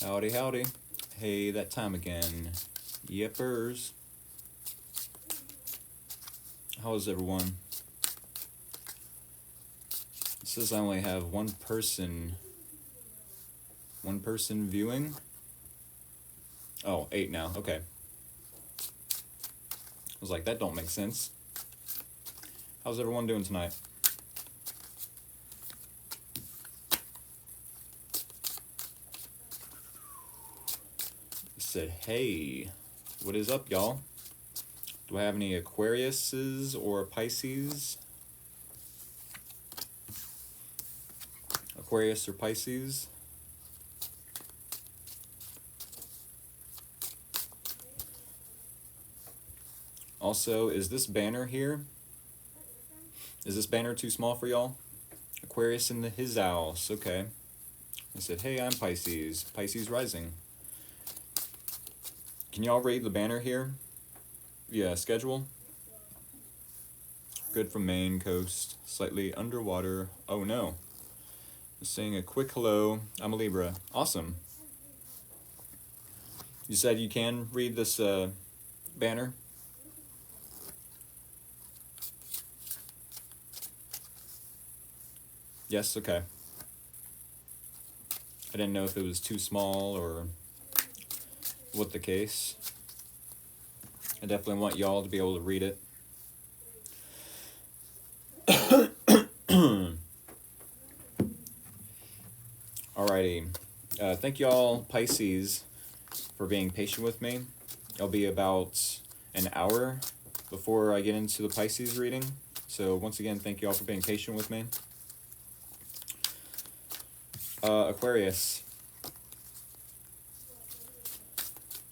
Howdy, howdy. Hey, that time again. Yippers. How's everyone? It says I only have one person viewing. Oh, 8 now, okay. I was like, that don't make sense. How's everyone doing tonight? Said, hey, what is up, y'all? Do I have any Aquariuses or Pisces? Aquarius or Pisces? Also, is this banner here? Is this banner too small for y'all? Aquarius in his house, okay. I said, hey, I'm Pisces. Pisces rising. Can y'all read the banner here? Yeah, schedule. Good from Maine coast, slightly underwater. Oh no. Just saying a quick hello. I'm a Libra. Awesome. You said you can read this banner? Yes, okay. I didn't know if it was too small or what the case. I definitely want y'all to be able to read it. Alrighty. Thank y'all, Pisces, for being patient with me. It'll be about an hour before I get into the Pisces reading. So once again, thank y'all for being patient with me. Aquarius.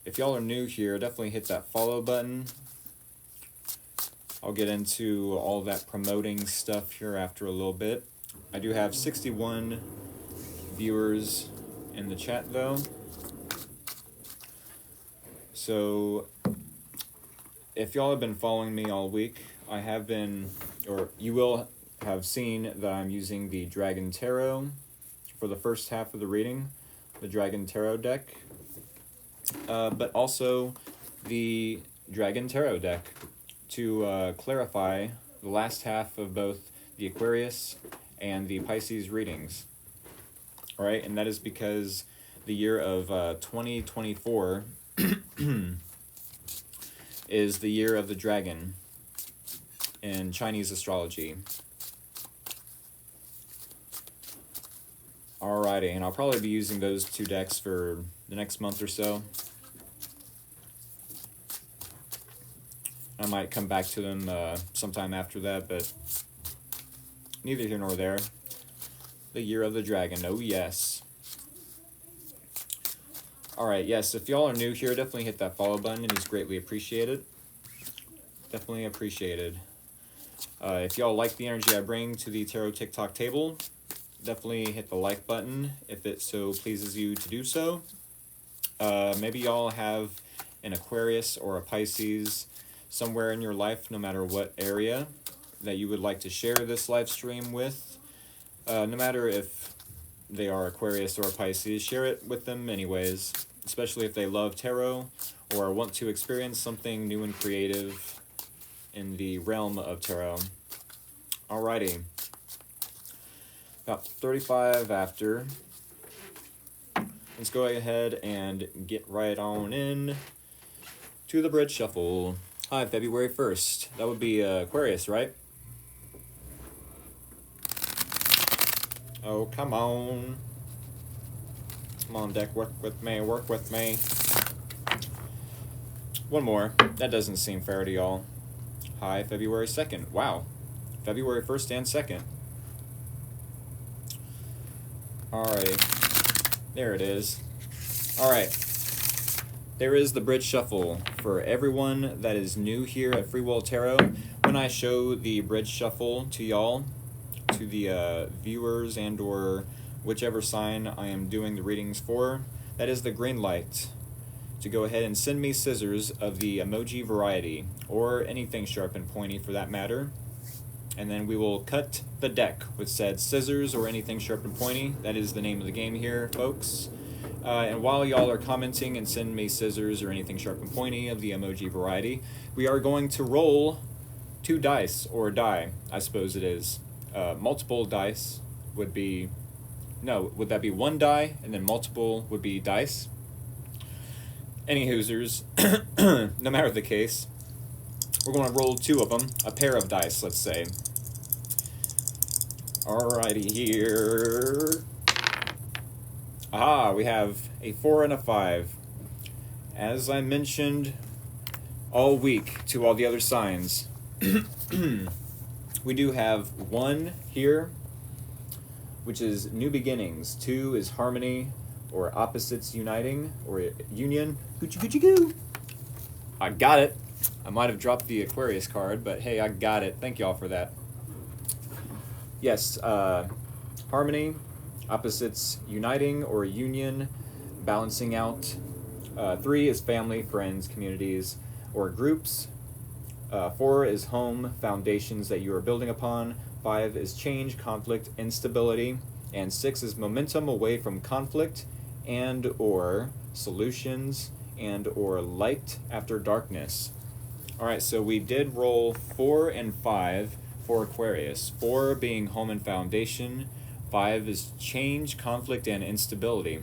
If y'all are new here, definitely hit that follow button. I'll get into all that promoting stuff here after a little bit. I do have 61 viewers in the chat though. So if y'all have been following me all week, I have been, or you will have seen that I'm using the Dragon Tarot for the first half of the reading, the Dragon Tarot deck. But also the Dragon Tarot deck to clarify the last half of both the Aquarius and the Pisces readings. All right, and that is because the year of 2024 is the year of the dragon in Chinese astrology. Alrighty, and I'll probably be using those two decks for the next month or so. I might come back to them sometime after that, but neither here nor there. The year of the dragon, oh yes. Alright, yes, if y'all are new here, definitely hit that follow button. It is greatly appreciated. Definitely appreciated. If y'all like the energy I bring to the Tarot TikTok table, definitely hit the like button if it so pleases you to do so. Maybe y'all have an Aquarius or a Pisces somewhere in your life, no matter what area, that you would like to share this live stream with. No matter if they are Aquarius or Pisces, share it with them anyways, especially if they love tarot or want to experience something new and creative in the realm of tarot. Alrighty. About 35 after. Let's go ahead and get right on in to the bridge shuffle. Hi, February 1st. That would be Aquarius, right? Oh, come on. Come on, deck, work with me, work with me. One more. That doesn't seem fair to y'all. Hi, February 2nd. Wow. February 1st and 2nd. Alrighty. There it is. Alright. There is the bridge shuffle for everyone that is new here at Free Will Tarot. When I show the bridge shuffle to y'all, to the viewers and or whichever sign I am doing the readings for, that is the green light to go ahead and send me scissors of the emoji variety, or anything sharp and pointy for that matter. And then we will cut the deck with said scissors or anything sharp and pointy. That is the name of the game here, folks. And while y'all are commenting and sending me scissors or anything sharp and pointy of the emoji variety, we are going to roll 2 dice, or die, I suppose it is. Multiple dice would be, no, would that be 1 die, and then multiple would be dice? Any hoosers, no matter the case, we're going to roll 2 of them, a pair of dice, let's say. Alrighty here. Aha, we have a 4 and a 5. As I mentioned all week to all the other signs, we do have 1 here, which is new beginnings. 2 is harmony, or opposites uniting, or union. Hoochie coochie goo. I got it. I might have dropped the Aquarius card, but hey, I got it. Thank y'all for that. Yes, harmony, opposites uniting, or union, balancing out. 3 is family, friends, communities, or groups. 4 is home, foundations that you are building upon. 5 is change, conflict, instability. And 6 is momentum away from conflict and or solutions and or light after darkness. All right, so we did roll 4 and 5 for Aquarius. 4 being home and foundation. 5 is change, conflict, and instability.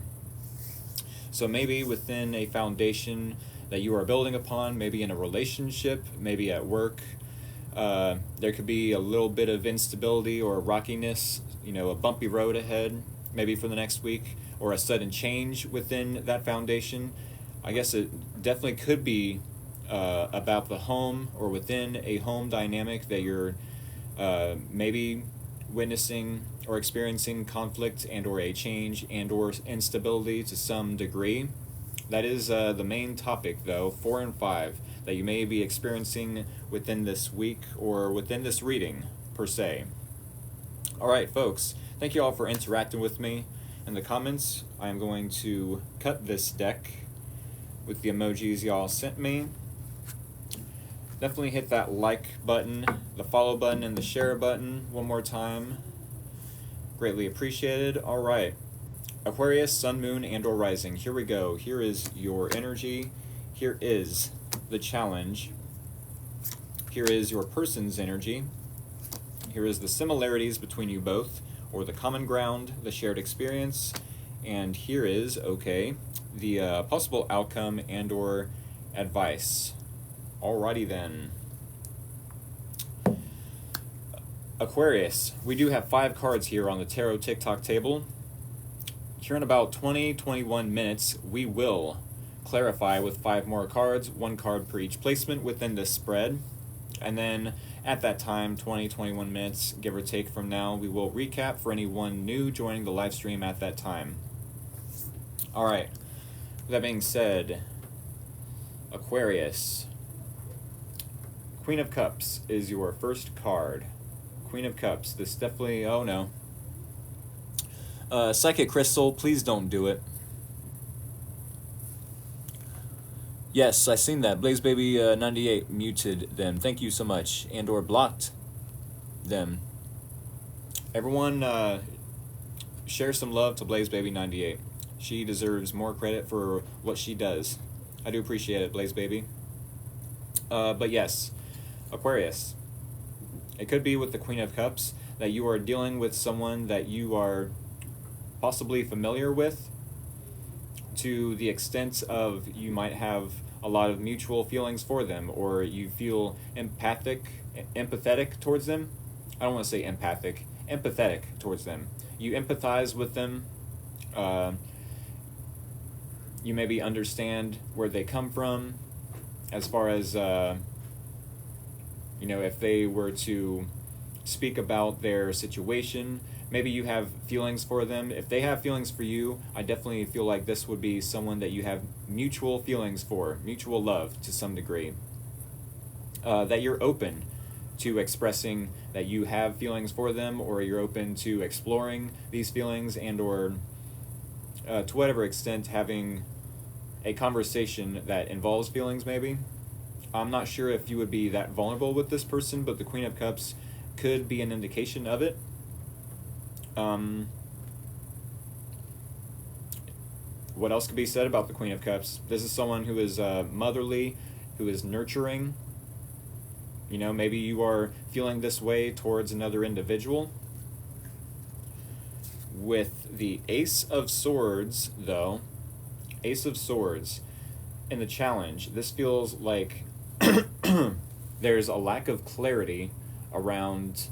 So maybe within a foundation that you are building upon, maybe in a relationship, maybe at work, there could be a little bit of instability or rockiness, you know, a bumpy road ahead, maybe for the next week, or a sudden change within that foundation. I guess it definitely could be about the home, or within a home dynamic that you're maybe witnessing or experiencing conflict and or a change and or instability to some degree. That is the main topic, though, 4 and 5, that you may be experiencing within this week or within this reading, per se. All right, folks, thank you all for interacting with me in the comments. I am going to cut this deck with the emojis y'all sent me. Definitely hit that like button, the follow button, and the share button one more time. Greatly appreciated. All right. Aquarius, Sun, Moon, and or Rising. Here we go. Here is your energy. Here is the challenge. Here is your person's energy. Here is the similarities between you both, or the common ground, the shared experience. And here is, okay, the possible outcome and or advice. Alrighty then. Aquarius, we do have 5 cards here on the Tarot TikTok table. Here in about 20-21 minutes, we will clarify with 5 more cards, 1 card per each placement within this spread. And then at that time, 20-21 minutes, give or take from now, we will recap for anyone new joining the live stream at that time. Alright, with that being said, Aquarius, Queen of Cups is your first card. Queen of Cups, this definitely, oh no. Psychic Crystal, please don't do it. Yes, I seen that. Blaze Baby 98 muted them. Thank you so much. And or blocked them. Everyone share some love to Blaze Baby 98. She deserves more credit for what she does. I do appreciate it, Blaze Baby. But yes, Aquarius. It could be with the Queen of Cups that you are dealing with someone that you are possibly familiar with, to the extent of you might have a lot of mutual feelings for them, or you feel empathetic towards them. I don't want to say empathic, empathetic towards them. You empathize with them. You maybe understand where they come from, as far as you know, if they were to speak about their situation, maybe you have feelings for them. If they have feelings for you, I definitely feel like this would be someone that you have mutual feelings for, mutual love to some degree. That you're open to expressing that you have feelings for them, or you're open to exploring these feelings, and or to whatever extent having a conversation that involves feelings maybe. I'm not sure if you would be that vulnerable with this person, but the Queen of Cups could be an indication of it. What else could be said about the Queen of Cups? This is someone who is motherly, who is nurturing. You know, maybe you are feeling this way towards another individual. With the Ace of Swords, though, Ace of Swords, in the challenge, this feels like there's a lack of clarity around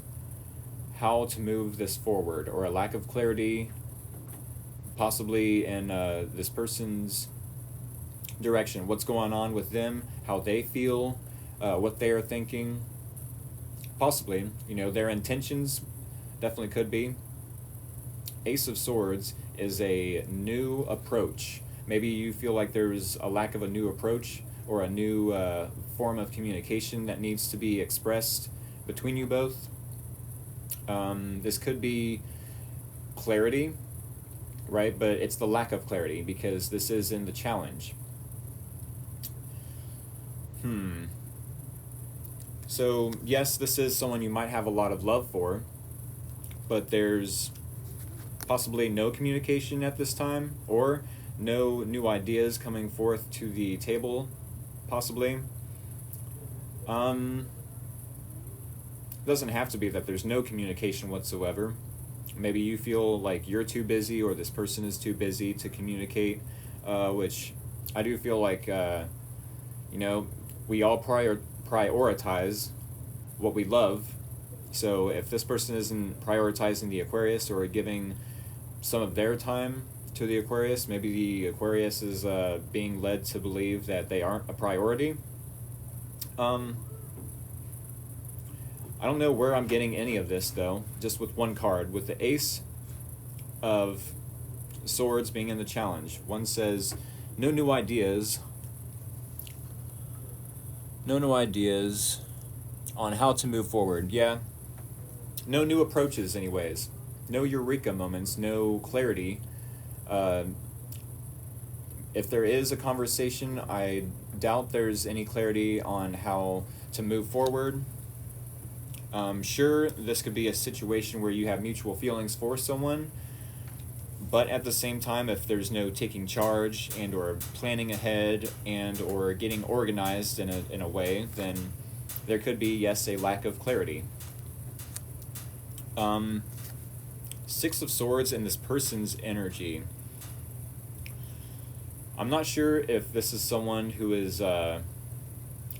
how to move this forward, or a lack of clarity possibly in this person's direction, what's going on with them, how they feel, what they are thinking, possibly, you know, their intentions definitely could be. Ace of Swords is a new approach. Maybe you feel like there's a lack of a new approach, or a new form of communication that needs to be expressed between you both. This could be clarity, right? But it's the lack of clarity, because this is in the challenge. So, yes, this is someone you might have a lot of love for, but there's possibly no communication at this time, or no new ideas coming forth to the table, possibly. Doesn't have to be that there's no communication whatsoever. Maybe you feel like you're too busy, or this person is too busy to communicate, which I do feel like, you know, we all prioritize what we love. So if this person isn't prioritizing the Aquarius, or giving some of their time to the Aquarius, maybe the Aquarius is being led to believe that they aren't a priority. I don't know where I'm getting any of this, though, just with one card. With the Ace of Swords being in the challenge, one says, no new ideas. No new ideas on how to move forward. Yeah, no new approaches anyways. No eureka moments, no clarity. If there is a conversation, I doubt there's any clarity on how to move forward. Sure, this could be a situation where you have mutual feelings for someone, but at the same time, if there's no taking charge and or planning ahead and or getting organized in a way, then there could be, yes, a lack of clarity. Six of Swords in this person's energy. I'm not sure if this is someone who is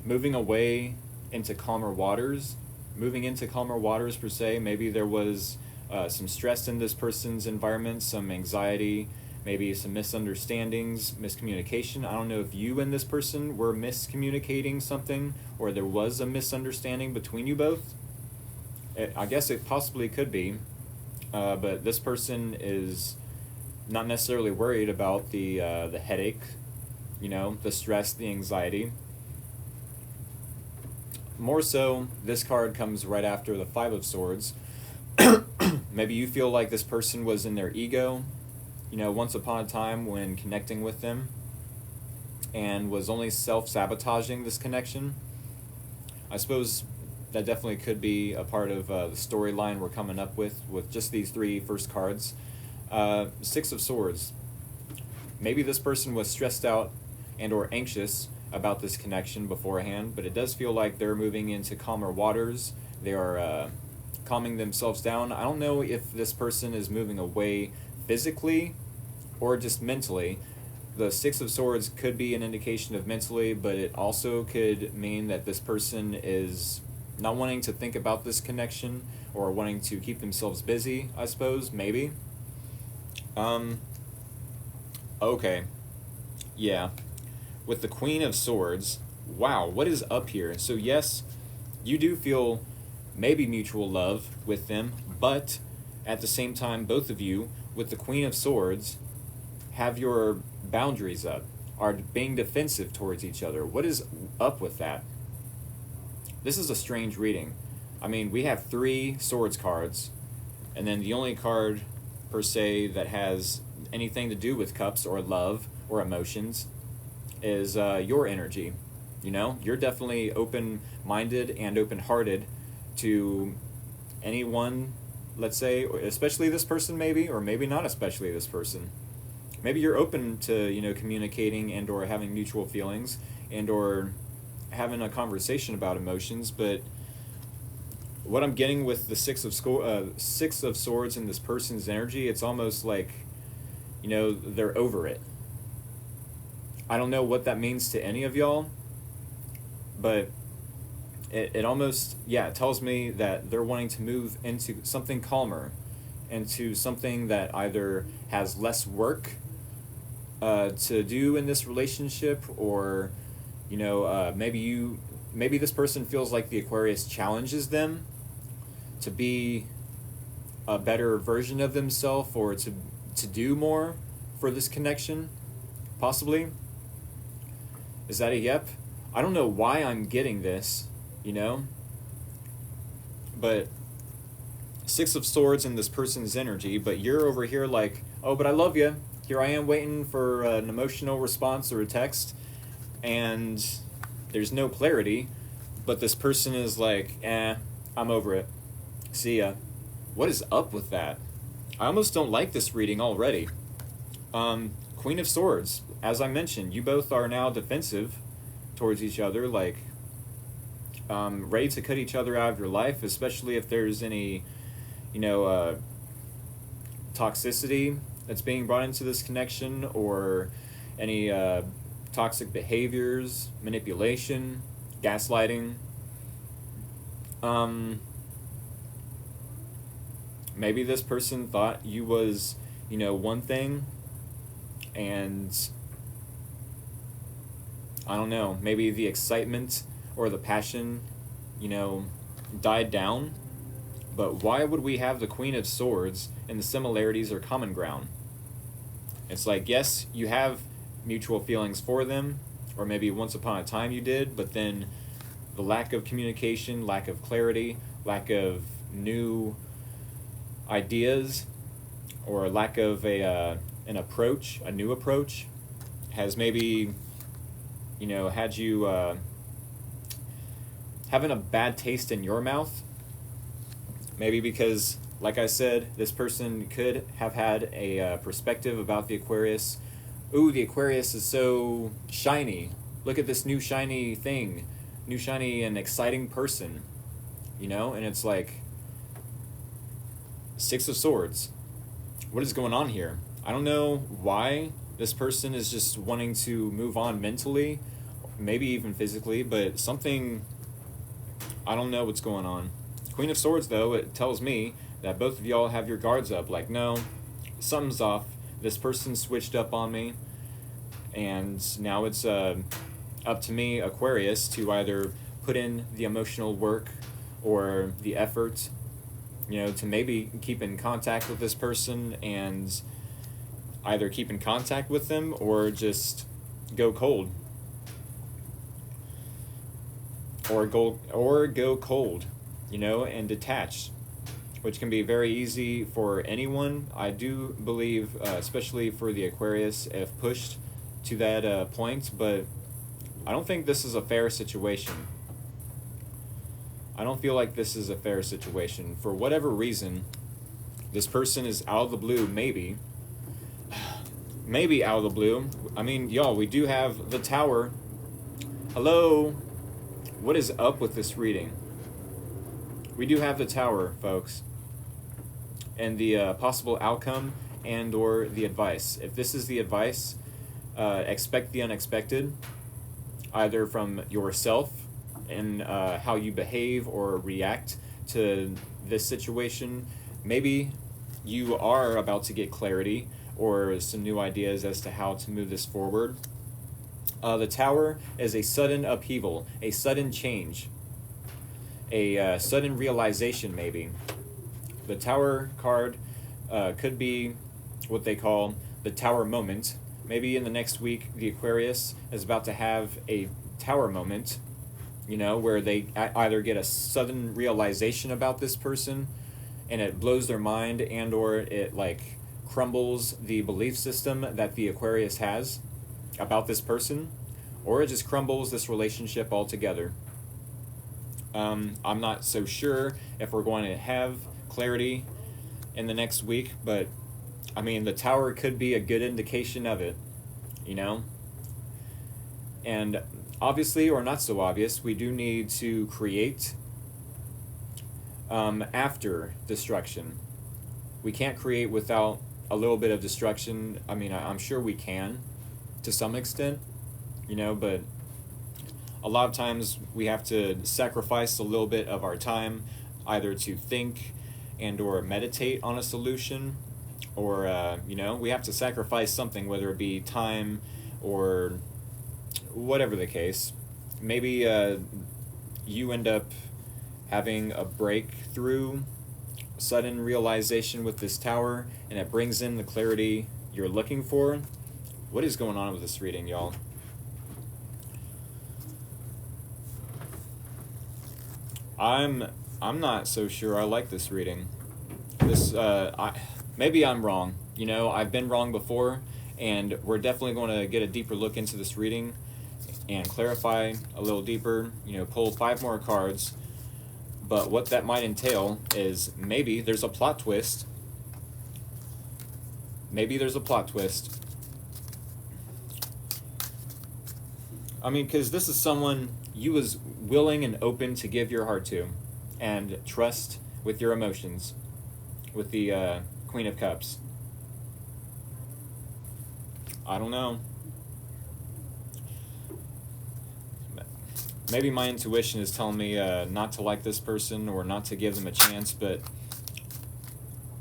moving away into calmer waters, per se. Maybe there was some stress in this person's environment, some anxiety, maybe some misunderstandings, miscommunication. I don't know if you and this person were miscommunicating something, or there was a misunderstanding between you both. I guess it possibly could be, but this person is not necessarily worried about the headache, you know, the stress, the anxiety. More so, this card comes right after the Five of Swords. Maybe you feel like this person was in their ego, you know, once upon a time when connecting with them, and was only self-sabotaging this connection. I suppose that definitely could be a part of the storyline we're coming up with just these three first cards. Six of Swords. Maybe this person was stressed out and or anxious about this connection beforehand, but it does feel like they're moving into calmer waters. They are calming themselves down. I don't know if this person is moving away physically or just mentally. The Six of Swords could be an indication of mentally, but it also could mean that this person is not wanting to think about this connection, or wanting to keep themselves busy, I suppose, maybe. Okay. Yeah. With the Queen of Swords, wow, what is up here? So yes, you do feel maybe mutual love with them, but at the same time, both of you, with the Queen of Swords, have your boundaries up, are being defensive towards each other. What is up with that? This is a strange reading. I mean, we have 3 Swords cards, and then the only card, per se, that has anything to do with cups or love or emotions is your energy. You know, you're definitely open-minded and open-hearted to anyone, let's say, especially this person maybe, or maybe not especially this person. maybe you're open to, you know, communicating and or having mutual feelings and or having a conversation about emotions, but what I'm getting with the Six of Swords in this person's energy, it's almost like, you know, they're over it. I don't know what that means to any of y'all, but it almost, yeah, it tells me that they're wanting to move into something calmer, into something that either has less work to do in this relationship, or, you know, maybe this person feels like the Aquarius challenges them to be a better version of themselves, or to do more for this connection, possibly. Is that a yep? I don't know why I'm getting this, you know, but Six of Swords in this person's energy, but you're over here like, oh, but I love you. Here I am waiting for an emotional response or a text, and there's no clarity, but this person is like, I'm over it. See ya. What is up with that? I almost don't like this reading already. Queen of Swords, as I mentioned, you both are now defensive towards each other, like ready to cut each other out of your life, especially if there's any, you know, toxicity that's being brought into this connection, or any toxic behaviors, manipulation, gaslighting. Maybe this person thought you was, you know, one thing, and I don't know, maybe the excitement or the passion, you know, died down. But why would we have the Queen of Swords and the similarities are common ground? It's like, yes, you have mutual feelings for them, or maybe once upon a time you did, but then the lack of communication, lack of clarity, lack of new ideas, or lack of an approach, a new approach, has maybe, you know, had you having a bad taste in your mouth. Maybe because, like I said, this person could have had a perspective about the Aquarius. Ooh, the Aquarius is so shiny. Look at this new shiny thing. New shiny and exciting person. You know? And it's like, Six of Swords. What is going on here? I don't know why this person is just wanting to move on mentally, maybe even physically, but something, I don't know what's going on. Queen of Swords, though, it tells me that both of y'all have your guards up. Like, no, something's off. This person switched up on me, and now it's up to me, Aquarius, to either put in the emotional work or the effort, you know, to maybe keep in contact with this person, and either keep in contact with them or just go cold. Or go cold, you know, and detach, which can be very easy for anyone. I do believe, especially for the Aquarius, if pushed to that point, but I don't think this is a fair situation. I don't feel like this is a fair situation. For whatever reason, this person is out of the blue, maybe out of the blue. I mean, y'all, we do have the Tower. Hello? What is up with this reading? We do have the Tower, folks. And the possible outcome and or the advice. If this is the advice, expect the unexpected, either from yourself and how you behave or react to this situation. Maybe you are about to get clarity or some new ideas as to how to move this forward. The Tower is a sudden upheaval, a sudden change, a sudden realization, maybe. The Tower card could be what they call the Tower moment. Maybe in the next week, the Aquarius is about to have a Tower moment, you know, where they either get a sudden realization about this person and it blows their mind, and or it like crumbles the belief system that the Aquarius has about this person, or it just crumbles this relationship altogether. I'm not so sure if we're going to have clarity in the next week, but I mean, the tower could be a good indication of it, you know? And obviously, or not so obvious, we do need to create after destruction. We can't create without a little bit of destruction. I mean, I'm sure we can to some extent, you know, but a lot of times we have to sacrifice a little bit of our time either to think and or meditate on a solution, or you know, we have to sacrifice something, whether it be time or whatever the case. Maybe you end up having a breakthrough, sudden realization with this tower, and it brings in the clarity you're looking for. What is going on with this reading, y'all? I'm not so sure I like this reading. Maybe I'm wrong. You know, I've been wrong before, and we're definitely going to get a deeper look into this reading and clarify a little deeper. You know, pull 5 more cards. But what that might entail is maybe there's a plot twist. Maybe there's a plot twist. I mean, because this is someone you was willing and open to give your heart to and trust with your emotions, with the Queen of Cups. I don't know. Maybe my intuition is telling me not to like this person or not to give them a chance, but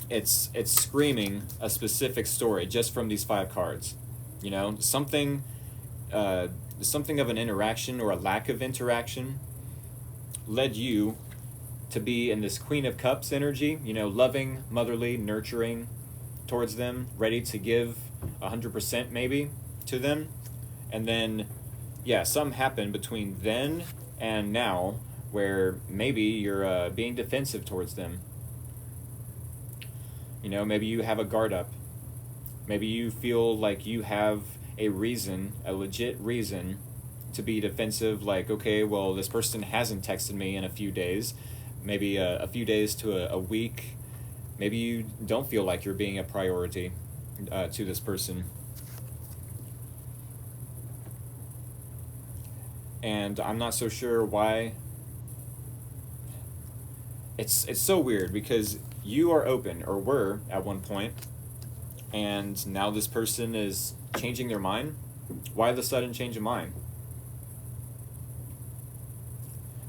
it's screaming a specific story just from these 5 cards. You know, something of an interaction or a lack of interaction led you to be in this Queen of Cups energy, you know, loving, motherly, nurturing towards them, ready to give 100% maybe to them. And then, yeah, something happened between then and now where maybe you're being defensive towards them. You know, maybe you have a guard up. Maybe you feel like you have a reason, a legit reason to be defensive, like, okay, well, this person hasn't texted me in a few days, maybe a few days to a week. Maybe you don't feel like you're being a priority to this person. And I'm not so sure why. It's so weird because you are open, or were at one point, and now this person is changing their mind. Why the sudden change of mind?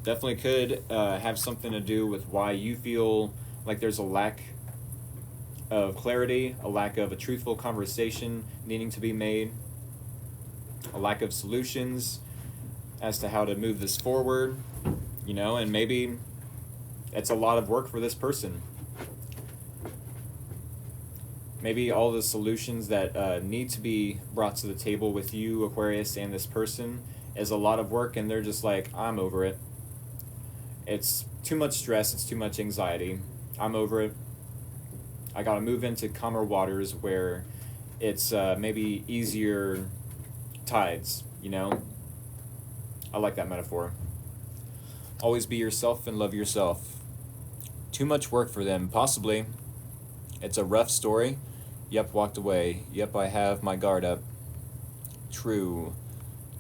Definitely could have something to do with why you feel like there's a lack of clarity, a lack of a truthful conversation needing to be made, a lack of solutions as to how to move this forward, you know, and maybe it's a lot of work for this person. Maybe all the solutions that need to be brought to the table with you, Aquarius, and this person is a lot of work, and they're just like, I'm over it. It's too much stress, it's too much anxiety. I'm over it. I gotta move into calmer waters where it's maybe easier tides, you know? I like that metaphor. Always be yourself and love yourself. Too much work for them, possibly. It's a rough story. Yep, walked away. Yep, I have my guard up. True.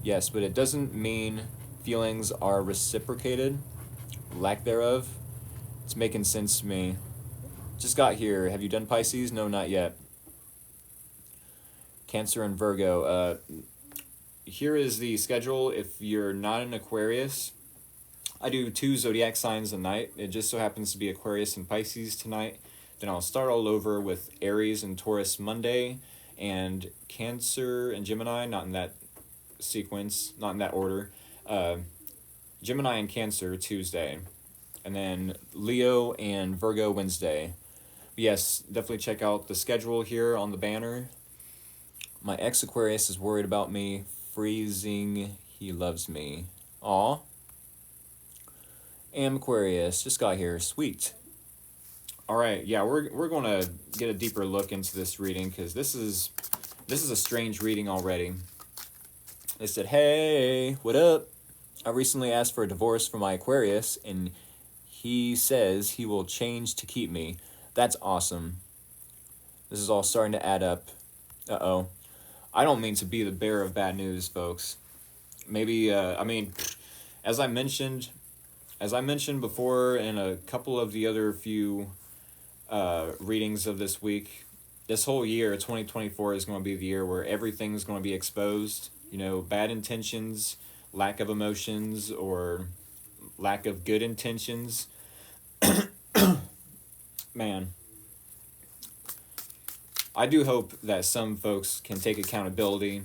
Yes, but it doesn't mean feelings are reciprocated. Lack thereof. It's making sense to me. Just got here. Have you done Pisces? No, not yet. Cancer and Virgo. Here is the schedule. If you're not an Aquarius, I do 2 zodiac signs a night. It just so happens to be Aquarius and Pisces tonight. Then I'll start all over with Aries and Taurus Monday, and Cancer and Gemini, not in that sequence, not in that order. Gemini and Cancer Tuesday, and then Leo and Virgo Wednesday. But yes, definitely check out the schedule here on the banner. My ex-Aquarius is worried about me freezing. He loves me. Aw. Am Aquarius just got here. Sweet. All right, yeah, we're going to get a deeper look into this reading because this is a strange reading already. They said, "Hey, what up? I recently asked for a divorce from my Aquarius, and he says he will change to keep me. That's awesome. This is all starting to add up. Uh-oh. I don't mean to be the bearer of bad news, folks. Maybe, I mean, as I mentioned before in a couple of the other few readings of this week, this whole year, 2024, is going to be the year where everything's going to be exposed. You know, bad intentions, lack of emotions, or lack of good intentions. Man, I do hope that some folks can take accountability,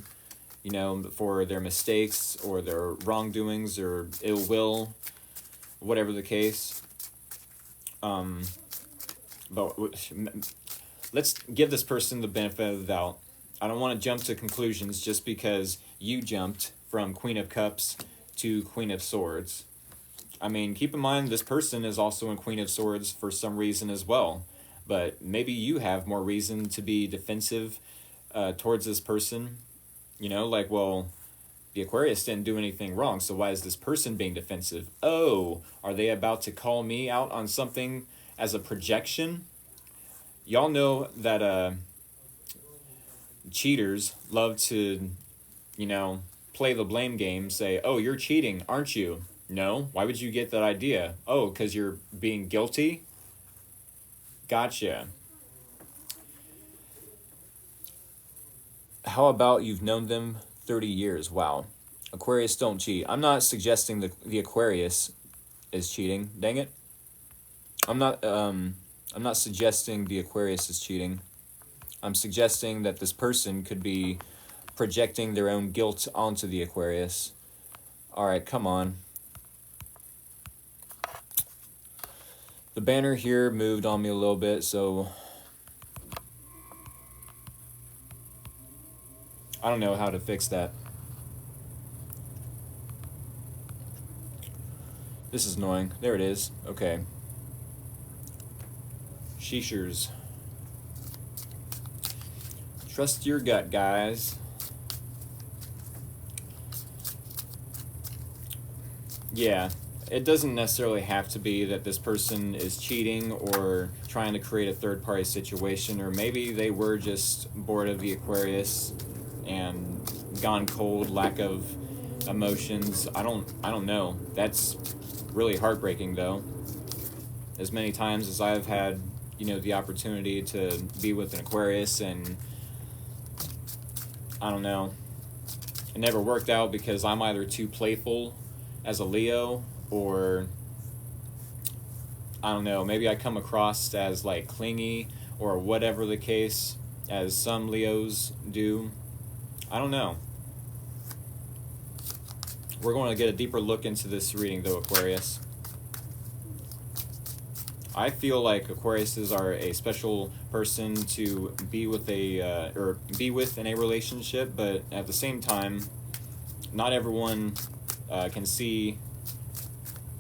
you know, for their mistakes or their wrongdoings or ill will, whatever the case. But let's give this person the benefit of the doubt. I don't want to jump to conclusions just because you jumped from Queen of Cups to Queen of Swords. I mean, keep in mind this person is also in Queen of Swords for some reason as well. But maybe you have more reason to be defensive towards this person. You know, like, well, the Aquarius didn't do anything wrong, so why is this person being defensive? Oh, are they about to call me out on something as a projection? Y'all know that cheaters love to, you know, play the blame game, say, oh, you're cheating, aren't you? No, why would you get that idea? Oh, because you're being guilty? Gotcha. How about you've known them 30 years? Wow. Aquarius don't cheat. I'm not suggesting the Aquarius is cheating. Dang it. I'm not suggesting the Aquarius is cheating. I'm suggesting that this person could be projecting their own guilt onto the Aquarius. All right, come on. The banner here moved on me a little bit, so I don't know how to fix that. This is annoying. There it is. Okay. Sheeshers. Trust your gut, guys. Yeah, it doesn't necessarily have to be that this person is cheating or trying to create a third-party situation, or maybe they were just bored of the Aquarius and gone cold, lack of emotions. I don't know. That's really heartbreaking, though. As many times as I've had, you know, the opportunity to be with an Aquarius, and I don't know, it never worked out because I'm either too playful as a Leo, or I don't know, maybe I come across as like clingy or whatever the case, as some Leos do. I don't know. We're going to get a deeper look into this reading, though, Aquarius. I feel like Aquariuses are a special person to be with in a relationship, but at the same time, not everyone can see,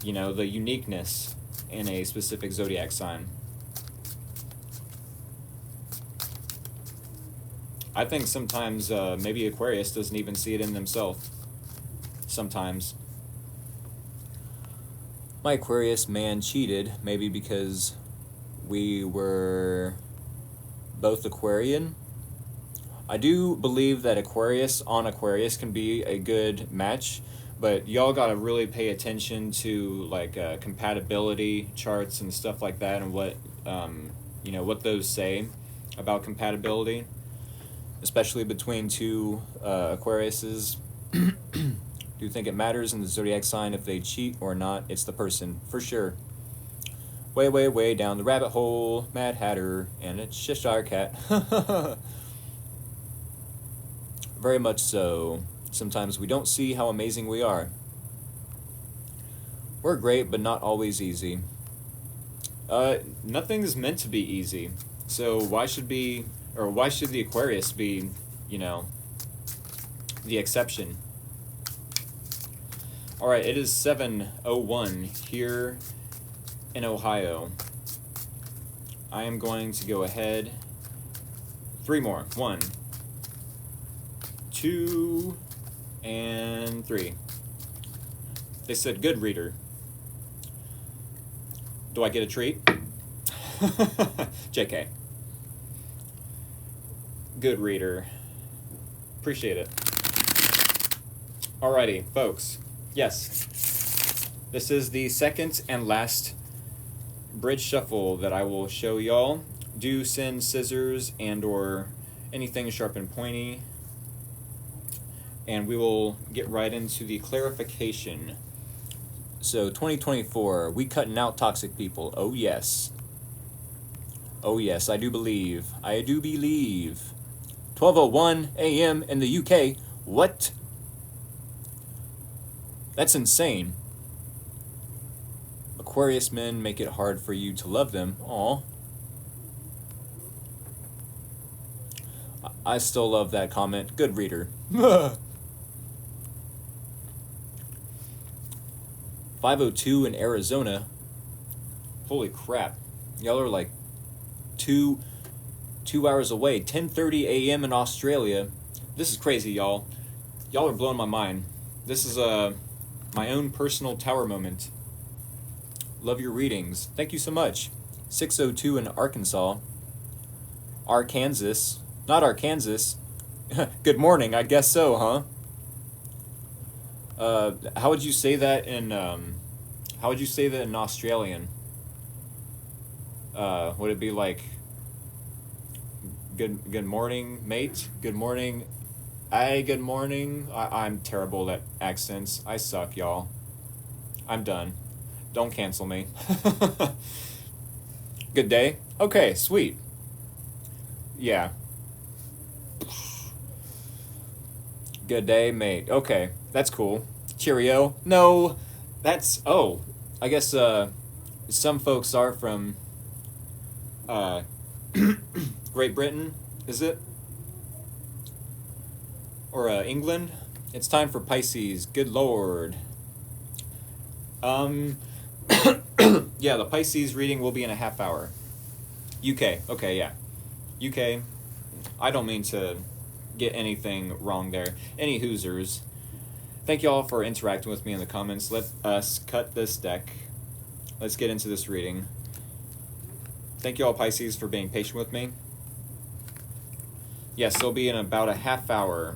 you know, the uniqueness in a specific zodiac sign. I think sometimes maybe Aquarius doesn't even see it in themselves. Sometimes. My Aquarius man cheated, maybe because we were both Aquarian. I do believe that Aquarius on Aquarius can be a good match, but y'all gotta really pay attention to like compatibility charts and stuff like that, and what you know, what those say about compatibility, especially between two Aquariuses. Do you think it matters in the zodiac sign if they cheat or not? It's the person, for sure. Way, way, way down the rabbit hole, Mad Hatter, and it's Cheshire Cat. Very much so. Sometimes we don't see how amazing we are. We're great, but not always easy. Nothing's meant to be easy. So why should the Aquarius be, you know, the exception? All right, it is 7:01 here in Ohio. I am going to go ahead. 3 more. 1, 2, and 3. They said good reader. Do I get a treat? JK. Good reader. Appreciate it. Alrighty, folks. Yes. This is the second and last bridge shuffle that I will show y'all. Do send scissors and or anything sharp and pointy. And we will get right into the clarification. So 2024, we cutting out toxic people. Oh yes. Oh yes, I do believe. 12:01 a.m. in the UK. What? That's insane. Aquarius men make it hard for you to love them. Aw. I still love that comment. Good reader. 5:02 in Arizona. Holy crap. Y'all are like two hours away. 10:30 a.m. in Australia. This is crazy, y'all. Y'all are blowing my mind. This is my own personal tower moment. Love your readings. Thank you so much. 6:02 in Arkansas. Arkansas. Not Arkansas. Good morning, I guess so, huh? How would you say that in Australian? Would it be like good morning, mate? Good morning. Good morning. I'm terrible at accents. I suck, y'all. I'm done. Don't cancel me. Good day? Okay, sweet. Yeah. Good day, mate. Okay, that's cool. Cheerio. No, that's... Oh, I guess some folks are from Great Britain, is it? Or England? It's time for Pisces. Good lord. Yeah, the Pisces reading will be in a half hour. UK. Okay, yeah. UK. I don't mean to get anything wrong there. Any Hoosers. Thank you all for interacting with me in the comments. Let us cut this deck. Let's get into this reading. Thank you all, Pisces, for being patient with me. Yes, they'll be in about a half hour.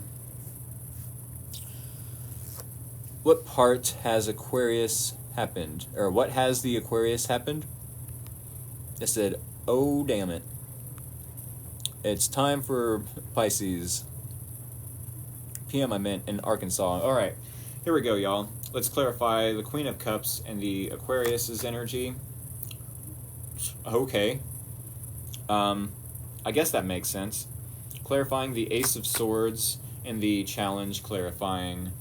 What part has Aquarius happened? Or what has the Aquarius happened? I said, oh, damn it. It's time for Pisces. PM, I meant in Arkansas. All right, here we go, y'all. Let's clarify the Queen of Cups and the Aquarius's energy. Okay. I guess that makes sense. Clarifying the Ace of Swords and the challenge, clarifying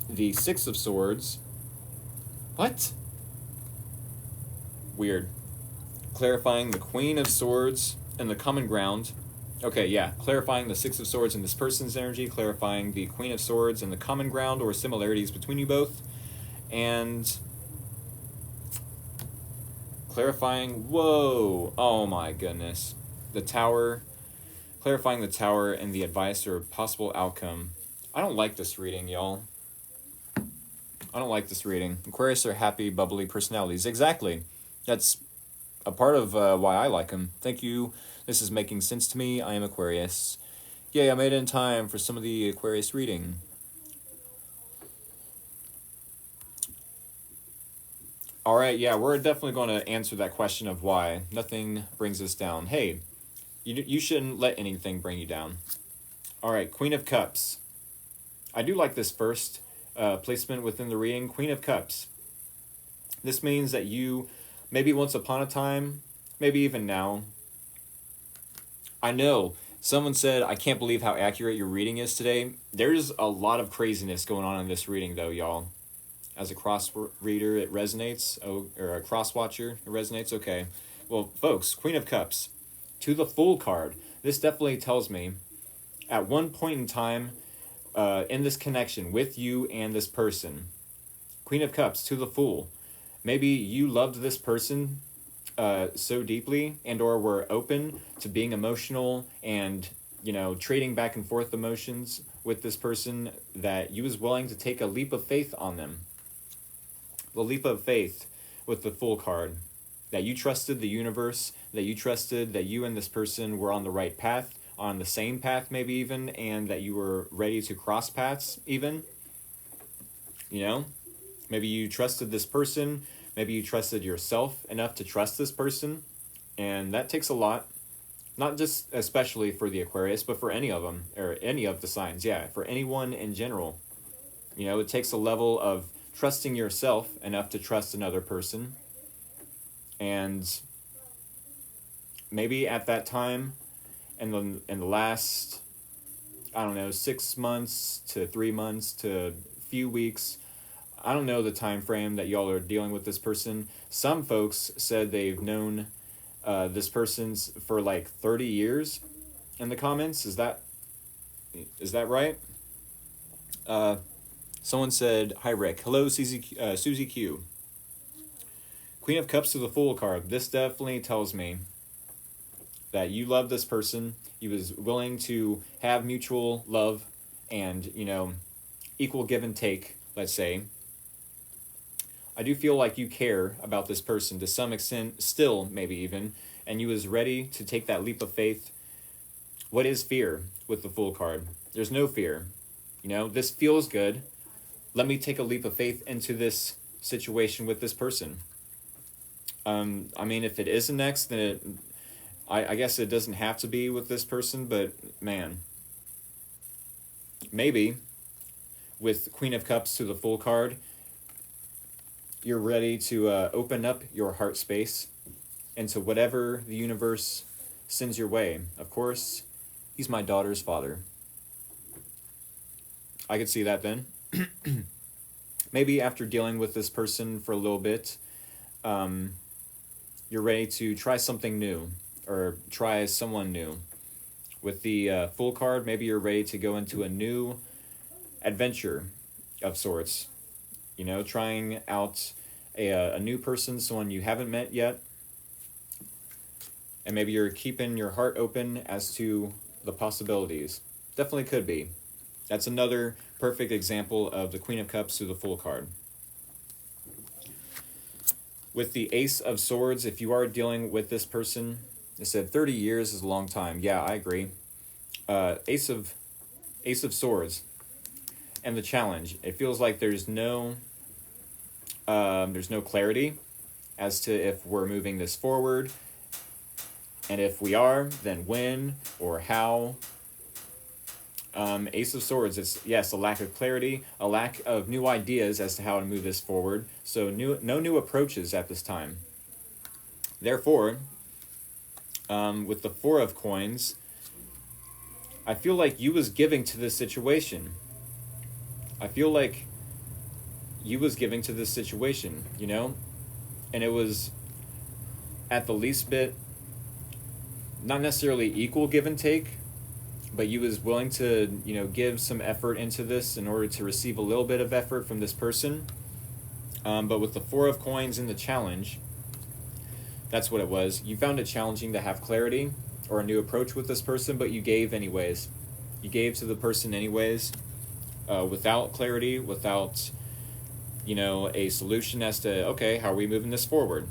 the Six of Swords. What? Weird. Clarifying the Queen of Swords and the common ground. Okay, yeah. Clarifying the Six of Swords and this person's energy. Clarifying the Queen of Swords and the common ground or similarities between you both. And clarifying... Whoa! Oh my goodness. The Tower. Clarifying the Tower and the advice or possible outcome. I don't like this reading, y'all. I don't like this reading. Aquarius are happy, bubbly personalities. Exactly. That's a part of why I like them. Thank you. This is making sense to me. I am Aquarius. Yay, I made it in time for some of the Aquarius reading. All right, yeah, we're definitely going to answer that question of why. Nothing brings us down. Hey, you shouldn't let anything bring you down. All right, Queen of Cups. I do like this first placement within the reading. Queen of Cups. This means that you, maybe once upon a time, maybe even now. I know, someone said, I can't believe how accurate your reading is today. There's a lot of craziness going on in this reading, though, y'all. As a cross reader, it resonates. Oh, or a cross watcher, it resonates. Okay. Well, folks, Queen of Cups. To the Fool card. This definitely tells me, at one point in time, in this connection with you and this person, Queen of Cups, to the Fool. Maybe you loved this person so deeply and or were open to being emotional and, trading back and forth emotions with this person that you was willing to take a leap of faith on them. The leap of faith with the Fool card. That you trusted the universe, that you trusted that you and this person were on the right path, on the same path, maybe even, and that you were ready to cross paths even. You know, maybe you trusted this person, maybe you trusted yourself enough to trust this person, and that takes a lot. Not just especially for the Aquarius, but for any of them, or any of the signs, yeah, for anyone in general. You know, it takes a level of trusting yourself enough to trust another person. And maybe at that time, in the last, I don't know, 6 months to 3 months to few weeks, I don't know the time frame that y'all are dealing with this person. Some folks said they've known this person's for like 30 years in the comments. Is that right? Someone said, "Hi Rick, hello Susie Q. Queen of Cups to the Fool card. This definitely tells me that you love this person. You was willing to have mutual love and, you know, equal give and take, let's say. I do feel like you care about this person to some extent, still maybe even, and you was ready to take that leap of faith. What is fear with the Fool card? There's no fear. You know, this feels good. Let me take a leap of faith into this situation with this person. I mean, if it is an ex, then I guess it doesn't have to be with this person, but man, maybe with Queen of Cups to the Fool card, you're ready to open up your heart space into whatever the universe sends your way. Of course, he's my daughter's father. I could see that then. Maybe after dealing with this person for a little bit, you're ready to try something new or try someone new. With the Fool card, maybe you're ready to go into a new adventure of sorts. You know, trying out a new person, someone you haven't met yet. And maybe you're keeping your heart open as to the possibilities. Definitely could be. That's another perfect example of the Queen of Cups to the Fool card. With the Ace of Swords, if you are dealing with this person, it said 30 years is a long time. Yeah, I agree. Ace of Swords and the challenge. It feels like there's no clarity as to if we're moving this forward, and if we are, then when or how. Ace of Swords, it's, yes, a lack of clarity, a lack of new ideas as to how to move this forward. So no new approaches at this time. Therefore, with the Four of Coins, I feel like you was giving to this situation. I feel like you was giving to this situation, you know? And it was at the least bit, not necessarily equal give and take, but you was willing to, you know, give some effort into this in order to receive a little bit of effort from this person. But with the Four of Coins in the challenge, that's what it was. You found it challenging to have clarity or a new approach with this person, but you gave anyways. You gave to the person anyways, without clarity, without, you know, a solution as to, okay, how are we moving this forward?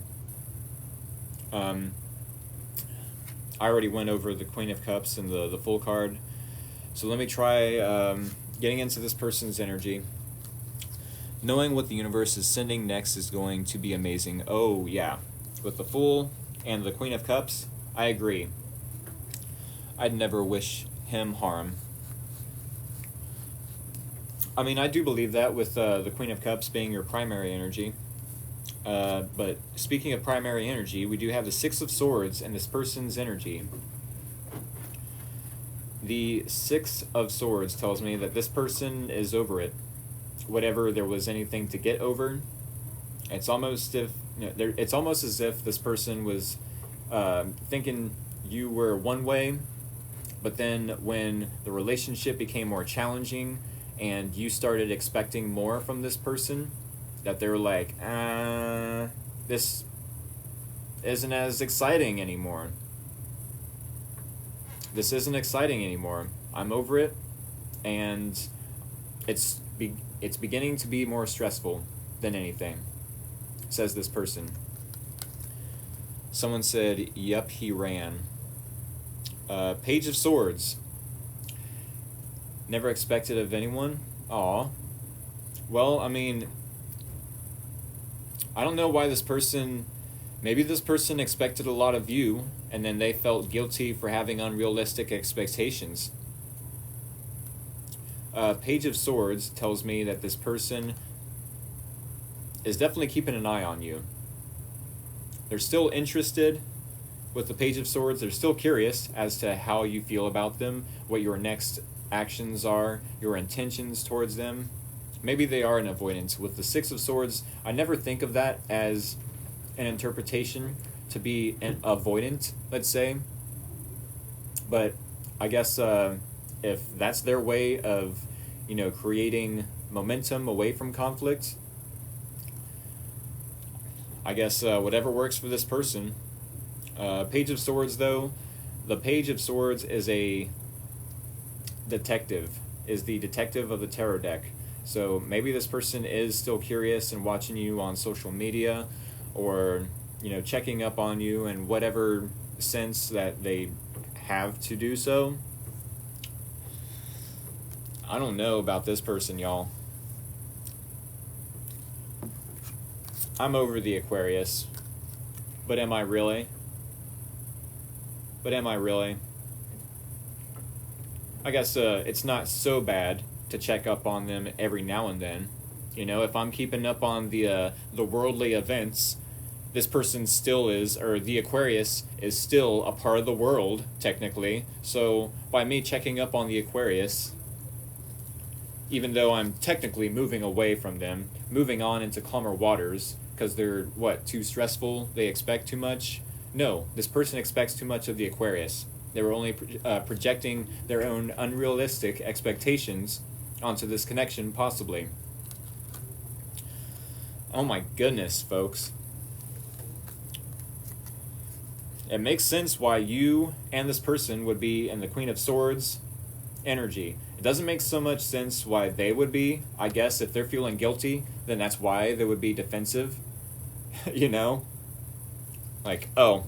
I already went over the Queen of Cups and the Fool card. So let me try getting into this person's energy. Knowing what the universe is sending next is going to be amazing. Oh, yeah. With the Fool and the Queen of Cups, I agree. I'd never wish him harm. I mean, I do believe that with the Queen of Cups being your primary energy. But speaking of primary energy, we do have the Six of Swords and this person's energy. The Six of Swords tells me that this person is over it. Whatever there was anything to get over, it's almost it's almost as if this person was thinking you were one way, but then when the relationship became more challenging and you started expecting more from this person, that they were like, this isn't as exciting anymore. This isn't exciting anymore. I'm over it, and it's beginning to be more stressful than anything, says this person. Someone said, yep, he ran. Page of Swords. Never expected of anyone. Aw. Well, I mean, I don't know why this person... Maybe this person expected a lot of you, and then they felt guilty for having unrealistic expectations. Page of Swords tells me that this person is definitely keeping an eye on you. They're still interested with the Page of Swords. They're still curious as to how you feel about them, what your next actions are, your intentions towards them. Maybe they are an avoidance. With the Six of Swords, I never think of that as an interpretation to be an avoidant, let's say. But I guess if that's their way of, creating momentum away from conflict, I guess whatever works for this person. Page of Swords, though, the Page of Swords is a detective, is the detective of the tarot deck. So maybe this person is still curious and watching you on social media, or checking up on you in whatever sense that they have to do so. I don't know about this person, y'all. I'm over the Aquarius. But am I really? I guess it's not so bad to check up on them every now and then. If I'm keeping up on the worldly events, this person still is, or the Aquarius is still a part of the world, technically. So by me checking up on the Aquarius, even though I'm technically moving away from them, moving on into calmer waters, because they're, too stressful, they expect too much? No, this person expects too much of the Aquarius. They were only projecting their own unrealistic expectations onto this connection, possibly. Oh my goodness, folks. It makes sense why you and this person would be in the Queen of Swords energy. It doesn't make so much sense why they would be. I guess if they're feeling guilty, then that's why they would be defensive. Like, oh,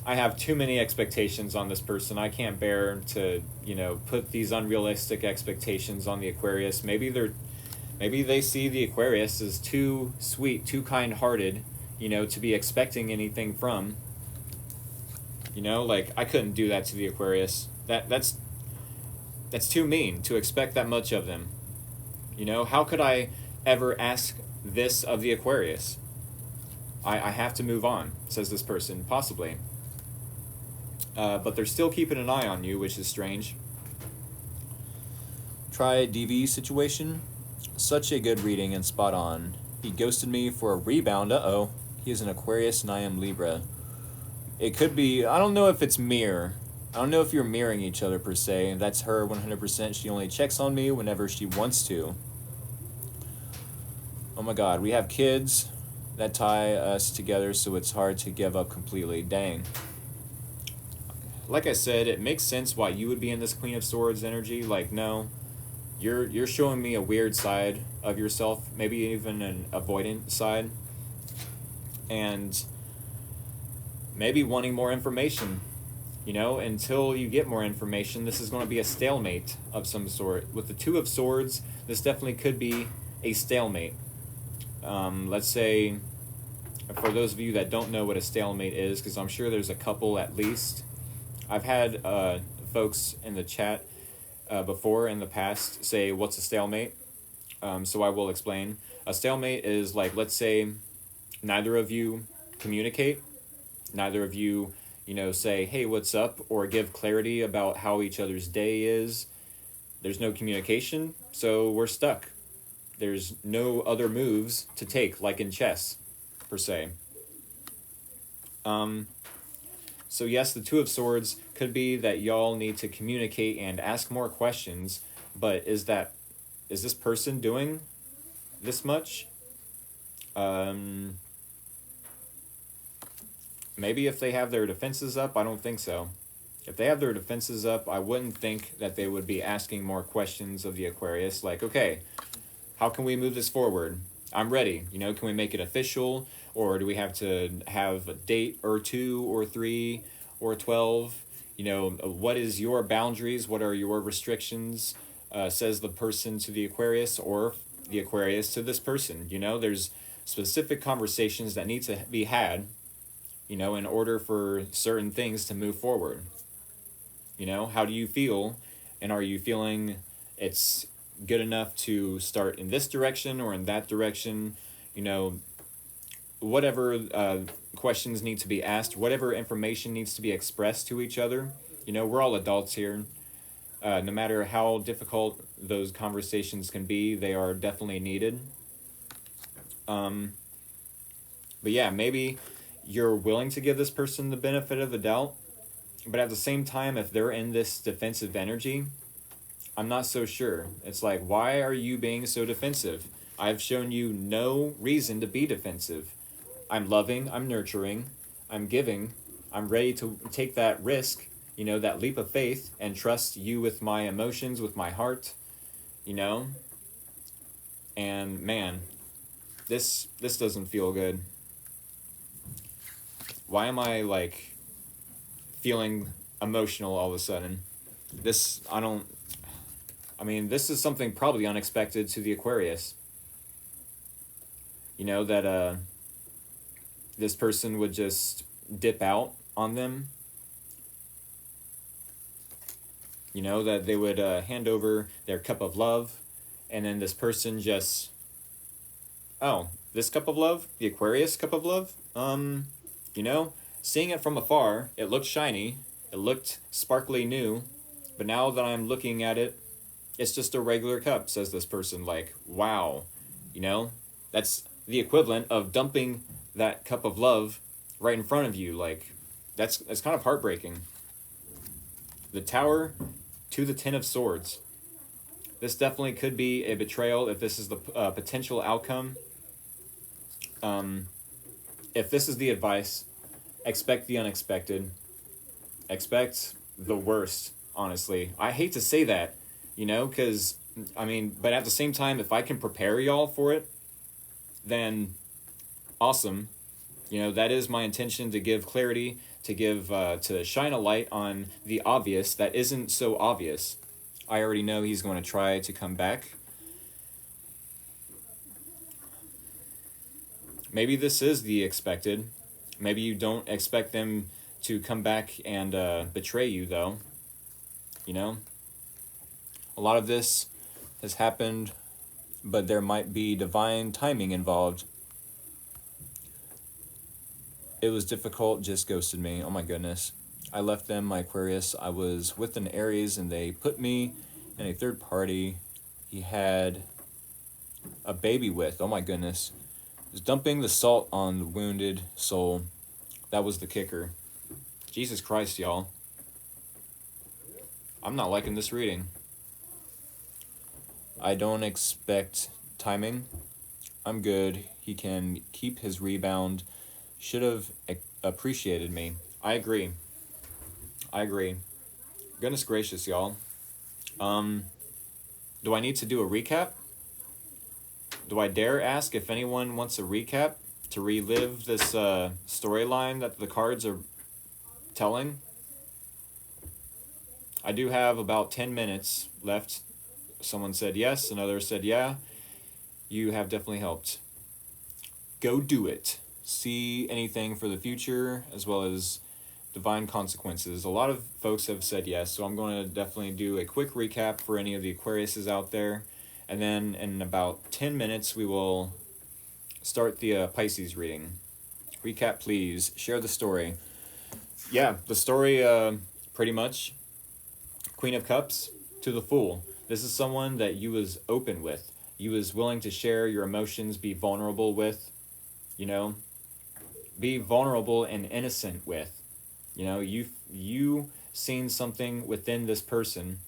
I have too many expectations on this person. I can't bear to, put these unrealistic expectations on the Aquarius. Maybe they see the Aquarius as too sweet, too kind-hearted, to be expecting anything from. Like, I couldn't do that to the Aquarius. That's too mean to expect that much of them. How could I ever ask this of the Aquarius? I have to move on, says this person, possibly. But they're still keeping an eye on you, which is strange. Try DV situation. Such a good reading and spot on. He ghosted me for a rebound. Uh-oh. He is an Aquarius and I am Libra. It could be, I don't know if it's mirror. I don't know if you're mirroring each other per se. That's her 100%. She only checks on me whenever she wants to. Oh my god, we have kids that tie us together, so it's hard to give up completely. Dang. Like I said, it makes sense why you would be in this Queen of Swords energy. Like, no, you're showing me a weird side of yourself, maybe even an avoidant side, and maybe wanting more information. Until you get more information, this is going to be a stalemate of some sort. With the Two of Swords, this definitely could be a stalemate. Let's say, for those of you that don't know what a stalemate is, because I'm sure there's a couple at least. I've had folks in the chat before in the past say, what's a stalemate? So I will explain. A stalemate is like, let's say, neither of you communicate. Neither of you, say, hey, what's up? Or give clarity about how each other's day is. There's no communication, so we're stuck. There's no other moves to take, like in chess, per se. So yes, the Two of Swords could be that y'all need to communicate and ask more questions, but is this person doing this much? Maybe if they have their defenses up, I don't think so. If they have their defenses up, I wouldn't think that they would be asking more questions of the Aquarius, like, okay, how can we move this forward? I'm ready. Can we make it official? Or do we have to have a date or 2 or 3 or 12? You know, what is your boundaries? What are your restrictions? Says the person to the Aquarius, or the Aquarius to this person. You know, there's specific conversations that need to be had, you know, in order for certain things to move forward. You know, how do you feel? And are you feeling it's good enough to start in this direction or in that direction? You know, whatever questions need to be asked, whatever information needs to be expressed to each other. You know, we're all adults here. No matter how difficult those conversations can be, they are definitely needed. But yeah, maybe you're willing to give this person the benefit of the doubt, but at the same time, if they're in this defensive energy, I'm not so sure. It's like, why are you being so defensive? I've shown you no reason to be defensive. I'm loving, I'm nurturing, I'm giving, I'm ready to take that risk, you know, that leap of faith, and trust you with my emotions, with my heart, you know? And man, this doesn't feel good. Why am I like feeling emotional all of a sudden? This is something probably unexpected to the Aquarius. You know, that this person would just dip out on them. You know, that they would hand over their cup of love, and then this person just, oh, this cup of love? The Aquarius cup of love? You know, seeing it from afar, it looked shiny, it looked sparkly new, but now that I'm looking at it, it's just a regular cup, says this person. Like, wow, you know, that's the equivalent of dumping that cup of love right in front of you. Like, that's kind of heartbreaking. The Tower to the Ten of Swords. This definitely could be a betrayal if this is the potential outcome. If this is the advice, expect the unexpected. Expect the worst, honestly. I hate to say that, you know, because, but at the same time, if I can prepare y'all for it, then awesome. You know, that is my intention, to give clarity, to shine a light on the obvious that isn't so obvious. I already know he's going to try to come back. Maybe this is the expected. Maybe you don't expect them to come back and betray you, though. You know? A lot of this has happened, but there might be divine timing involved. It was difficult, just ghosted me. Oh my goodness. I left them, my Aquarius. I was with an Aries, and they put me in a third party he had a baby with. Oh my goodness. Was dumping the salt on the wounded soul. That was the kicker. Jesus Christ, y'all. I'm not liking this reading. I don't expect timing. I'm good. He can keep his rebound. Should have appreciated me. I agree. Goodness gracious, y'all. Do I need to do a recap? Do I dare ask if anyone wants a recap to relive this storyline that the cards are telling? I do have about 10 minutes left. Someone said yes, another said yeah. You have definitely helped. Go do it. See anything for the future, as well as divine consequences. A lot of folks have said yes, so I'm going to definitely do a quick recap for any of the Aquariuses out there. And then in about 10 minutes, we will start the Pisces reading. Recap, please. Share the story. Yeah, the story, pretty much, Queen of Cups to the Fool. This is someone that you was open with. You was willing to share your emotions, be vulnerable with, you know. Be vulnerable and innocent with. You know, you seen something within this person,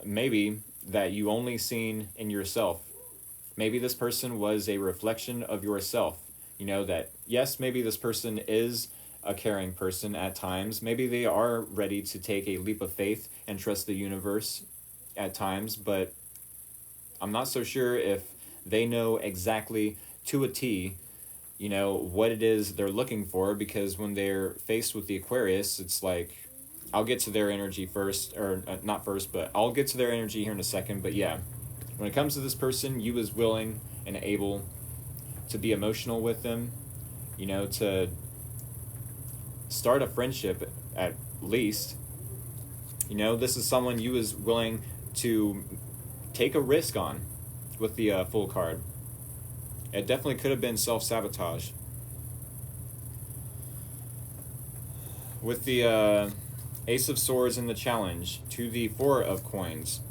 maybe that you only seen in yourself. Maybe this person was a reflection of yourself. You know, that yes, maybe this person is a caring person at times. Maybe they are ready to take a leap of faith and trust the universe at times, but I'm not so sure if they know exactly to a T you know, what it is they're looking for, because when they're faced with the Aquarius, it's like, I'll get to their energy first, or not first, but I'll get to their energy here in a second. But yeah, when it comes to this person, you was willing and able to be emotional with them, you know, to start a friendship at least. You know, this is someone you was willing to take a risk on with the Fool card. It definitely could have been self-sabotage. With the Ace of Swords in the challenge to the Four of Coins,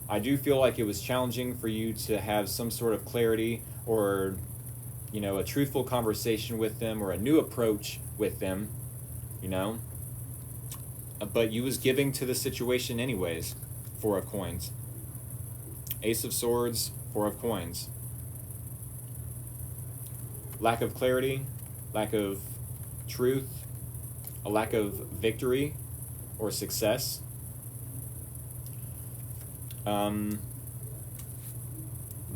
I do feel like it was challenging for you to have some sort of clarity, or, you know, a truthful conversation with them, or a new approach with them, you know. But you was giving to the situation anyways. Four of Coins. Ace of Swords, Four of Coins. Lack of clarity, lack of truth, a lack of victory or success. But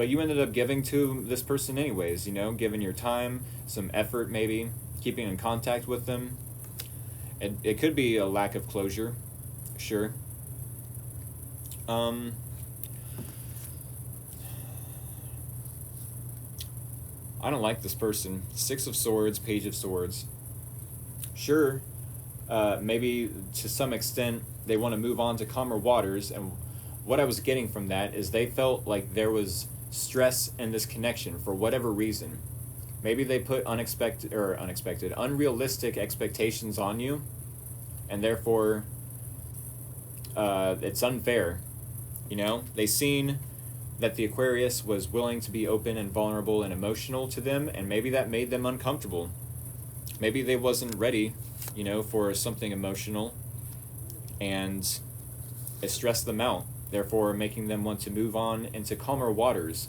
you ended up giving to this person anyways, you know, giving your time, some effort maybe, keeping in contact with them. It could be a lack of closure, sure. I don't like this person. Six of Swords, Page of Swords. Sure, maybe to some extent they want to move on to calmer waters, and what I was getting from that is they felt like there was stress in this connection for whatever reason. Maybe they put unrealistic expectations on you, and therefore it's unfair. You know, they seen that the Aquarius was willing to be open and vulnerable and emotional to them, and maybe that made them uncomfortable. Maybe they wasn't ready, you know, for something emotional, and it stressed them out, therefore making them want to move on into calmer waters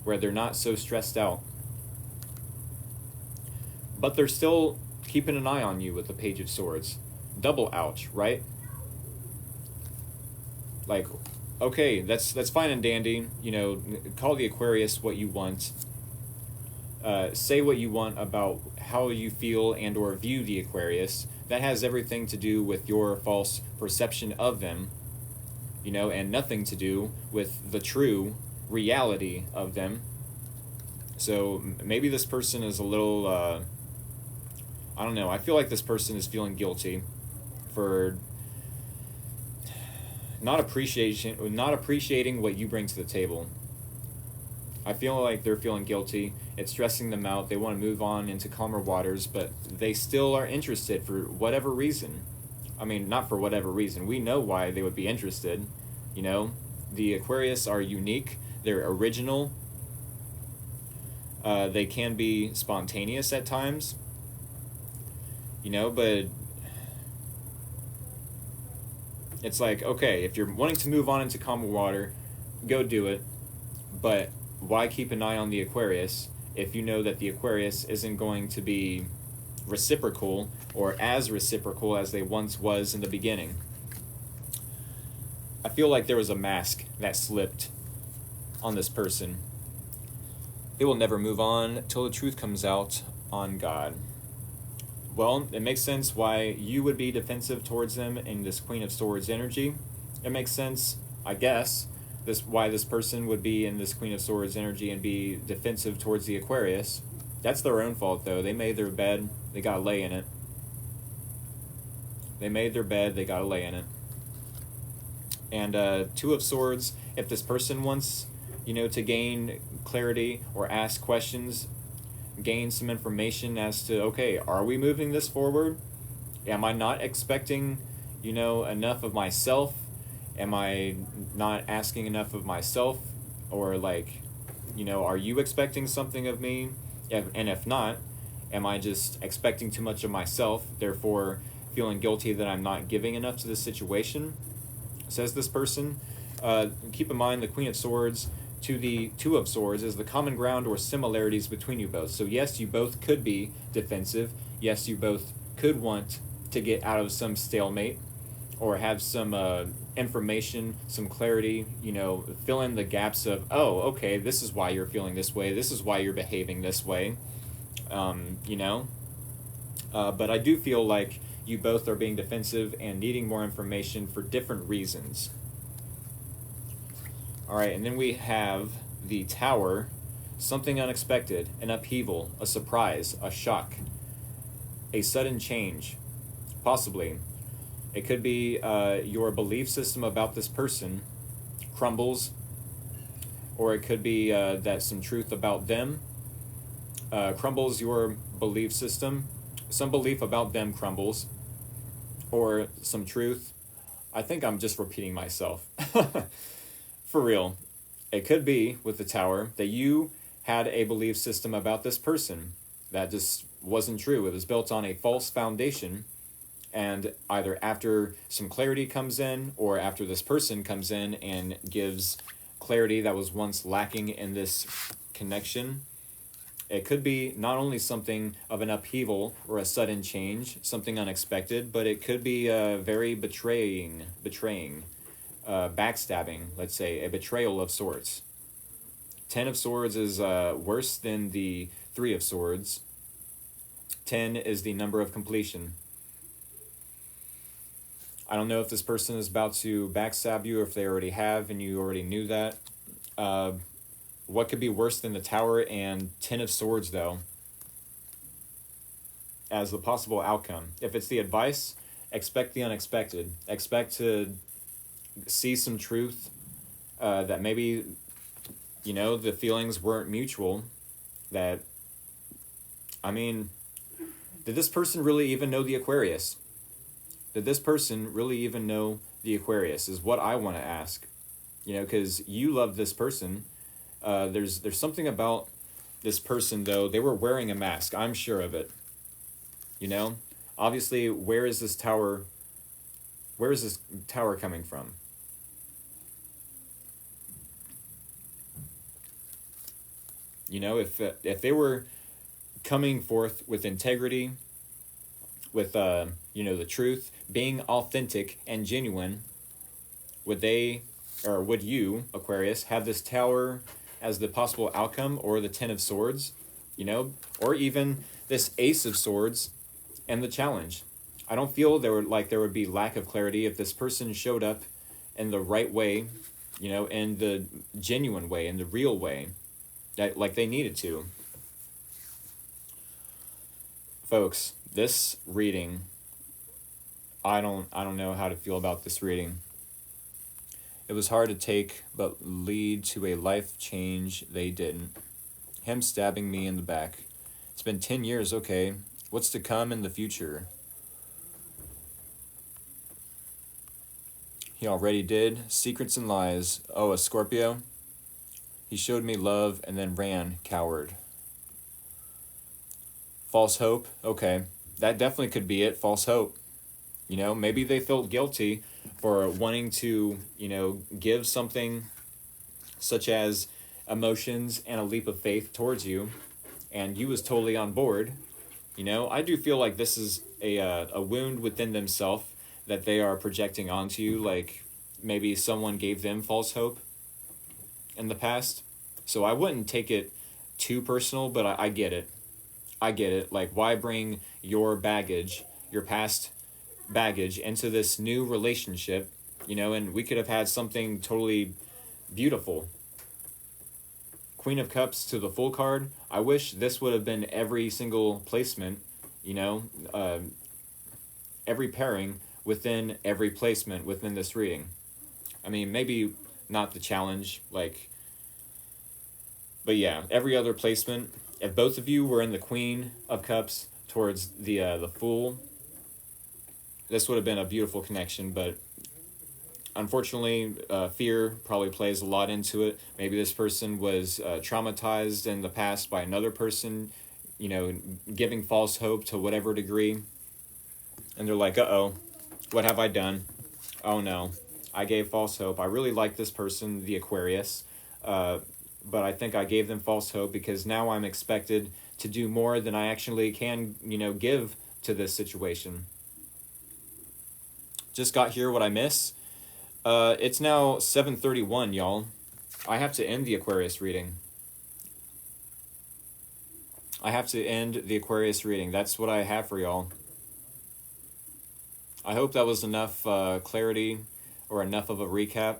where they're not so stressed out. But they're still keeping an eye on you with the Page of Swords. Double ouch, right? Like, okay, that's fine and dandy. You know, call the Aquarius what you want. Say what you want about how you feel and or view the Aquarius. That has everything to do with your false perception of them, you know, and nothing to do with the true reality of them. So maybe this person is a little, I don't know, I feel like this person is feeling guilty for not appreciating what you bring to the table. I feel like they're feeling guilty. It's stressing them out. They want to move on into calmer waters, but they still are interested for whatever reason. I mean, not for whatever reason. We know why they would be interested. You know, the Aquarius are unique. They're original. They can be spontaneous at times. You know, but it's like, okay, if you're wanting to move on into calmer water, go do it. But why keep an eye on the Aquarius if you know that the Aquarius isn't going to be reciprocal or as reciprocal as they once was in the beginning? I feel like there was a mask that slipped on this person. They will never move on till the truth comes out on God. Well, it makes sense why you would be defensive towards them in this Queen of Swords energy. It makes sense, I guess, why this person would be in this Queen of Swords energy and be defensive towards the Aquarius. That's their own fault, though. They made their bed, they gotta lay in it. They made their bed, they gotta lay in it. And Two of Swords, if this person wants, you know, to gain clarity or ask questions, gain some information as to, okay, are we moving this forward? Am I not expecting, you know, enough of myself? Am I not asking enough of myself? Or like, you know, are you expecting something of me? And if not, am I just expecting too much of myself, therefore feeling guilty that I'm not giving enough to this situation? Says this person. Keep in mind the Queen of Swords to the Two of Swords is the common ground or similarities between you both. So yes, you both could be defensive. Yes, you both could want to get out of some stalemate or have some information, some clarity, you know, fill in the gaps of, oh, okay, this is why you're feeling this way. This is why you're behaving this way. you know? But I do feel like you both are being defensive and needing more information for different reasons. All right, and then we have the Tower, something unexpected, an upheaval, a surprise, a shock, a sudden change, possibly. It could be your belief system about this person crumbles, or it could be that some truth about them crumbles your belief system. Some belief about them crumbles, or some truth. I think I'm just repeating myself. For real. It could be with the Tower that you had a belief system about this person that just wasn't true. It was built on a false foundation, and either after some clarity comes in or after this person comes in and gives clarity that was once lacking in this connection, it could be not only something of an upheaval or a sudden change, something unexpected, but it could be very betraying, backstabbing, let's say, a betrayal of sorts. 10 of Swords is worse than the 3 of Swords. 10 is the number of completion. I don't know if this person is about to backstab you or if they already have and you already knew that. What could be worse than the Tower and 10 of Swords, though, as the possible outcome? If it's the advice, expect the unexpected. Expect to see some truth that maybe, you know, the feelings weren't mutual. That, I mean, did this person really even know the Aquarius? Did this person really even know the Aquarius is what I want to ask. You know, because you love this person. There's something about this person, though. They were wearing a mask. I'm sure of it. You know? Obviously, where is this tower coming from? You know, if they were coming forth with integrity, with, you know, the truth, being authentic and genuine, would you, Aquarius, have this Tower as the possible outcome, or the 10 of Swords, you know, or even this Ace of Swords and the challenge? I don't feel there would be lack of clarity if this person showed up in the right way, you know, in the genuine way, in the real way, that like they needed to. Folks, this reading, I don't know how to feel about this reading. It was hard to take, but lead to a life change they didn't. Him stabbing me in the back. It's been 10 years, okay. What's to come in the future? He already did. Secrets and lies. Oh, a Scorpio? He showed me love and then ran, coward. False hope? Okay. That definitely could be it, false hope. You know, maybe they felt guilty for wanting to, you know, give something such as emotions and a leap of faith towards you, and you was totally on board. You know, I do feel like this is a wound within themselves that they are projecting onto you, like maybe someone gave them false hope in the past. So I wouldn't take it too personal, but I get it. I get it. Like, why bring your baggage, your past baggage, into this new relationship, you know? And we could have had something totally beautiful. Queen of Cups to the full card. I wish this would have been every single placement, you know, every pairing within every placement within this reading. I mean, maybe not the challenge, like, but yeah, every other placement. If both of you were in the Queen of Cups towards the Fool, this would have been a beautiful connection, but unfortunately, fear probably plays a lot into it. Maybe this person was traumatized in the past by another person, you know, giving false hope to whatever degree. And they're like, uh-oh, what have I done? Oh no, I gave false hope. I really like this person, the Aquarius, but I think I gave them false hope because now I'm expected to do more than I actually can, you know, give to this situation. Just got here, what I miss? It's now 7:31, y'all. I have to end the Aquarius reading. I have to end the Aquarius reading. That's what I have for y'all. I hope that was enough clarity or enough of a recap.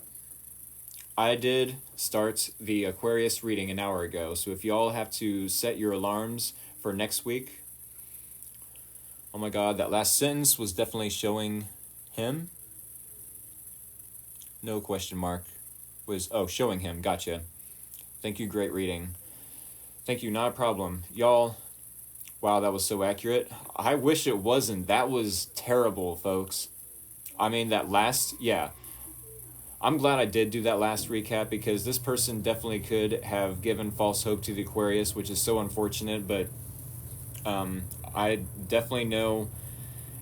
I did start the Aquarius reading an hour ago, so if y'all have to set your alarms for next week. Oh my god, that last sentence was definitely showing him. No question mark. Showing him. Gotcha. Thank you, great reading. Thank you, not a problem. Y'all, wow, that was so accurate. I wish it wasn't. That was terrible, folks. I mean, yeah. I'm glad I did do that last recap because this person definitely could have given false hope to the Aquarius, which is so unfortunate, but I definitely know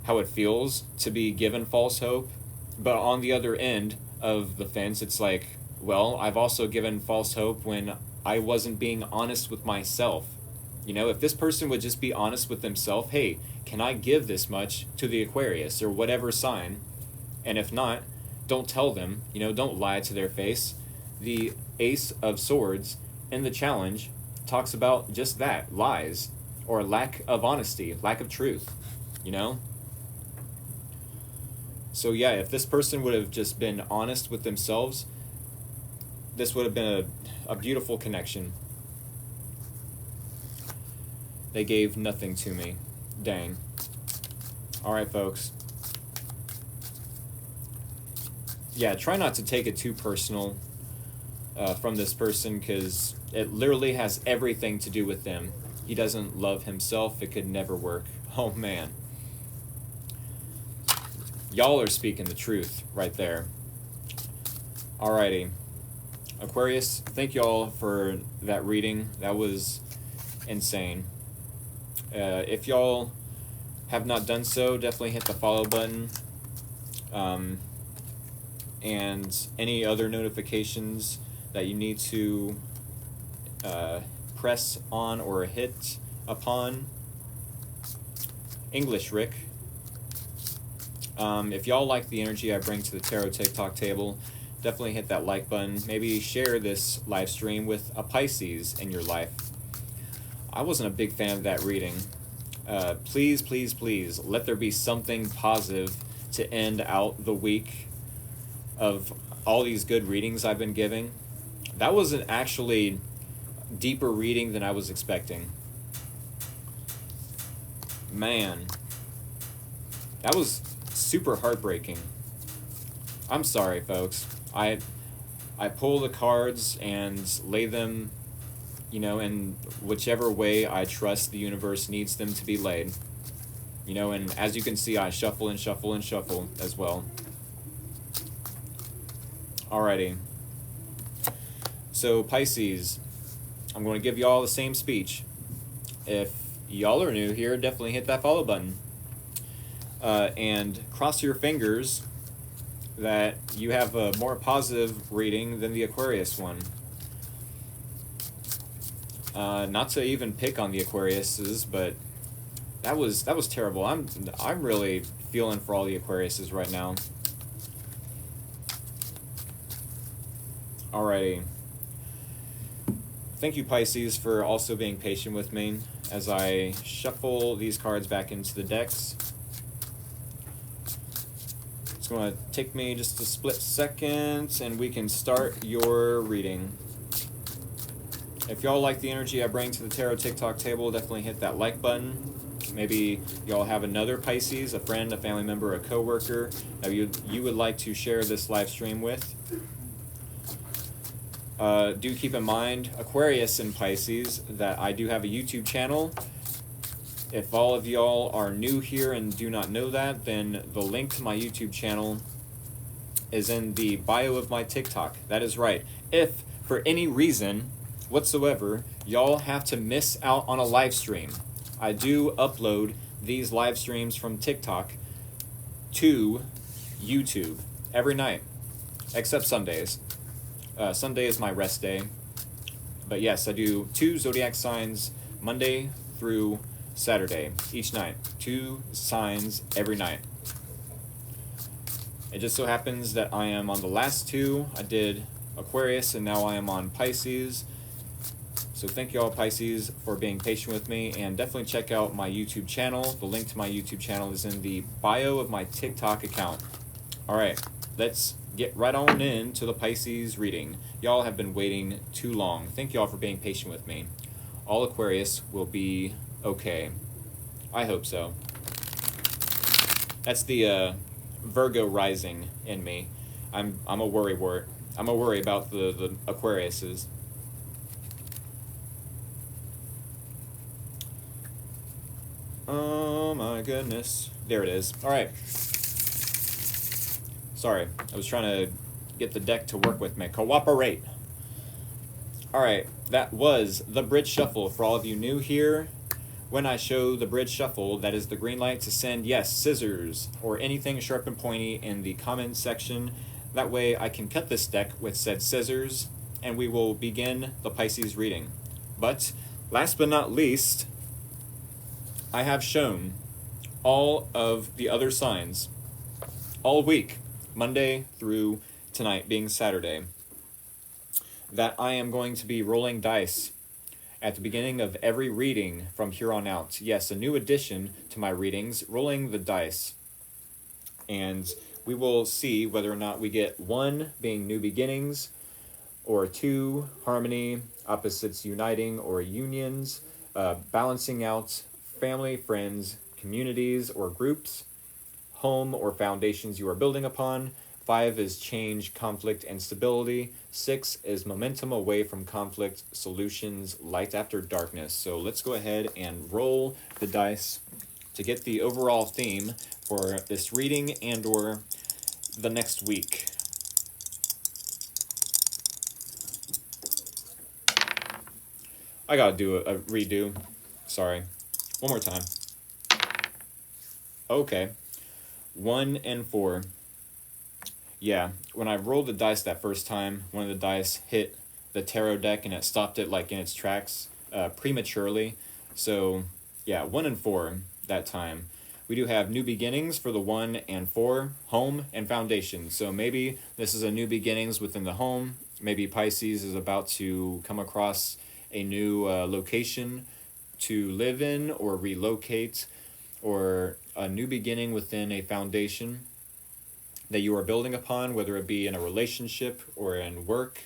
how it feels to be given false hope. But on the other end of the fence, it's like, well, I've also given false hope when I wasn't being honest with myself. You know, if this person would just be honest with themselves, hey, can I give this much to the Aquarius or whatever sign? And if not, don't tell them, you know, don't lie to their face. The Ace of Swords in the challenge talks about just that, lies or lack of honesty, lack of truth, you know? So yeah, if this person would have just been honest with themselves, this would have been a beautiful connection. They gave nothing to me. Dang. All right, folks. Yeah, try not to take it too personal from this person because it literally has everything to do with them. He doesn't love himself. It could never work. Oh, man. Y'all are speaking the truth right there. Alrighty. Aquarius, thank y'all for that reading. That was insane. If y'all have not done so, definitely hit the follow button. And any other notifications that you need to press on or hit upon. English Rick. If y'all like the energy I bring to the Tarot TikTok table, definitely hit that like button. Maybe share this live stream with a Pisces in your life. I wasn't a big fan of that reading. Please, please, please, let there be something positive to end out the week of all these good readings I've been giving. That was an actually deeper reading than I was expecting. Man, that was super heartbreaking. I'm sorry, folks. I pull the cards and lay them, you know, in whichever way I trust the universe needs them to be laid. You know, and as you can see, I shuffle and shuffle and shuffle as well. Alrighty. So, Pisces, I'm going to give y'all the same speech. If y'all are new here, definitely hit that follow button. And cross your fingers that you have a more positive reading than the Aquarius one. Not to even pick on the Aquariuses, but that was terrible. I'm really feeling for all the Aquariuses right now. Alrighty. Thank you, Pisces, for also being patient with me as I shuffle these cards back into the decks. It's going to take me just a split second, and we can start your reading. If y'all like the energy I bring to the Tarot TikTok table, definitely hit that like button. Maybe y'all have another Pisces, a friend, a family member, a coworker that you would like to share this live stream with. Do keep in mind, Aquarius and Pisces, that I do have a YouTube channel. If all of y'all are new here and do not know that, then the link to my YouTube channel is in the bio of my TikTok. That is right. If, for any reason whatsoever, y'all have to miss out on a live stream, I do upload these live streams from TikTok to YouTube every night, except Sundays. Sunday is my rest day. But yes, I do 2 zodiac signs Monday through Saturday each night. 2 signs every night. It just so happens that I am on the last 2. I did Aquarius and now I am on Pisces. So thank you all, Pisces, for being patient with me, and definitely check out my YouTube channel. The link to my YouTube channel is in the bio of my TikTok account. All right, let's get right on into the Pisces reading. Y'all have been waiting too long. Thank y'all for being patient with me. All Aquarius will be okay. I hope so. That's the Virgo rising in me. I'm a worry wart. I'm a worry about the Aquariuses. Oh my goodness. There it is. All right. Sorry, I was trying to get the deck to work with me. Cooperate. All right, that was the bridge shuffle. For all of you new here, when I show the bridge shuffle, that is the green light to send, yes, scissors or anything sharp and pointy in the comments section. That way I can cut this deck with said scissors, and we will begin the Pisces reading. But last but not least, I have shown all of the other signs all week, Monday through tonight being Saturday, that I am going to be rolling dice at the beginning of every reading from here on out. Yes, a new addition to my readings, rolling the dice. And we will see whether or not we get 1 being new beginnings, or 2 harmony, opposites uniting or unions, balancing out family, friends, communities, or groups, home or foundations you are building upon. 5 is change, conflict, and stability. 6 is momentum away from conflict, solutions, light after darkness. So let's go ahead and roll the dice to get the overall theme for this reading and or the next week. I gotta do a redo. Sorry. One more time. Okay. 1 and 4. Yeah, when I rolled the dice that first time, one of the dice hit the tarot deck and it stopped it like in its tracks prematurely. So yeah, 1 and 4 that time. We do have new beginnings for the 1 and 4, home and foundation. So maybe this is a new beginnings within the home. Maybe Pisces is about to come across a new location to live in or relocate, or a new beginning within a foundation that you are building upon, whether it be in a relationship or in work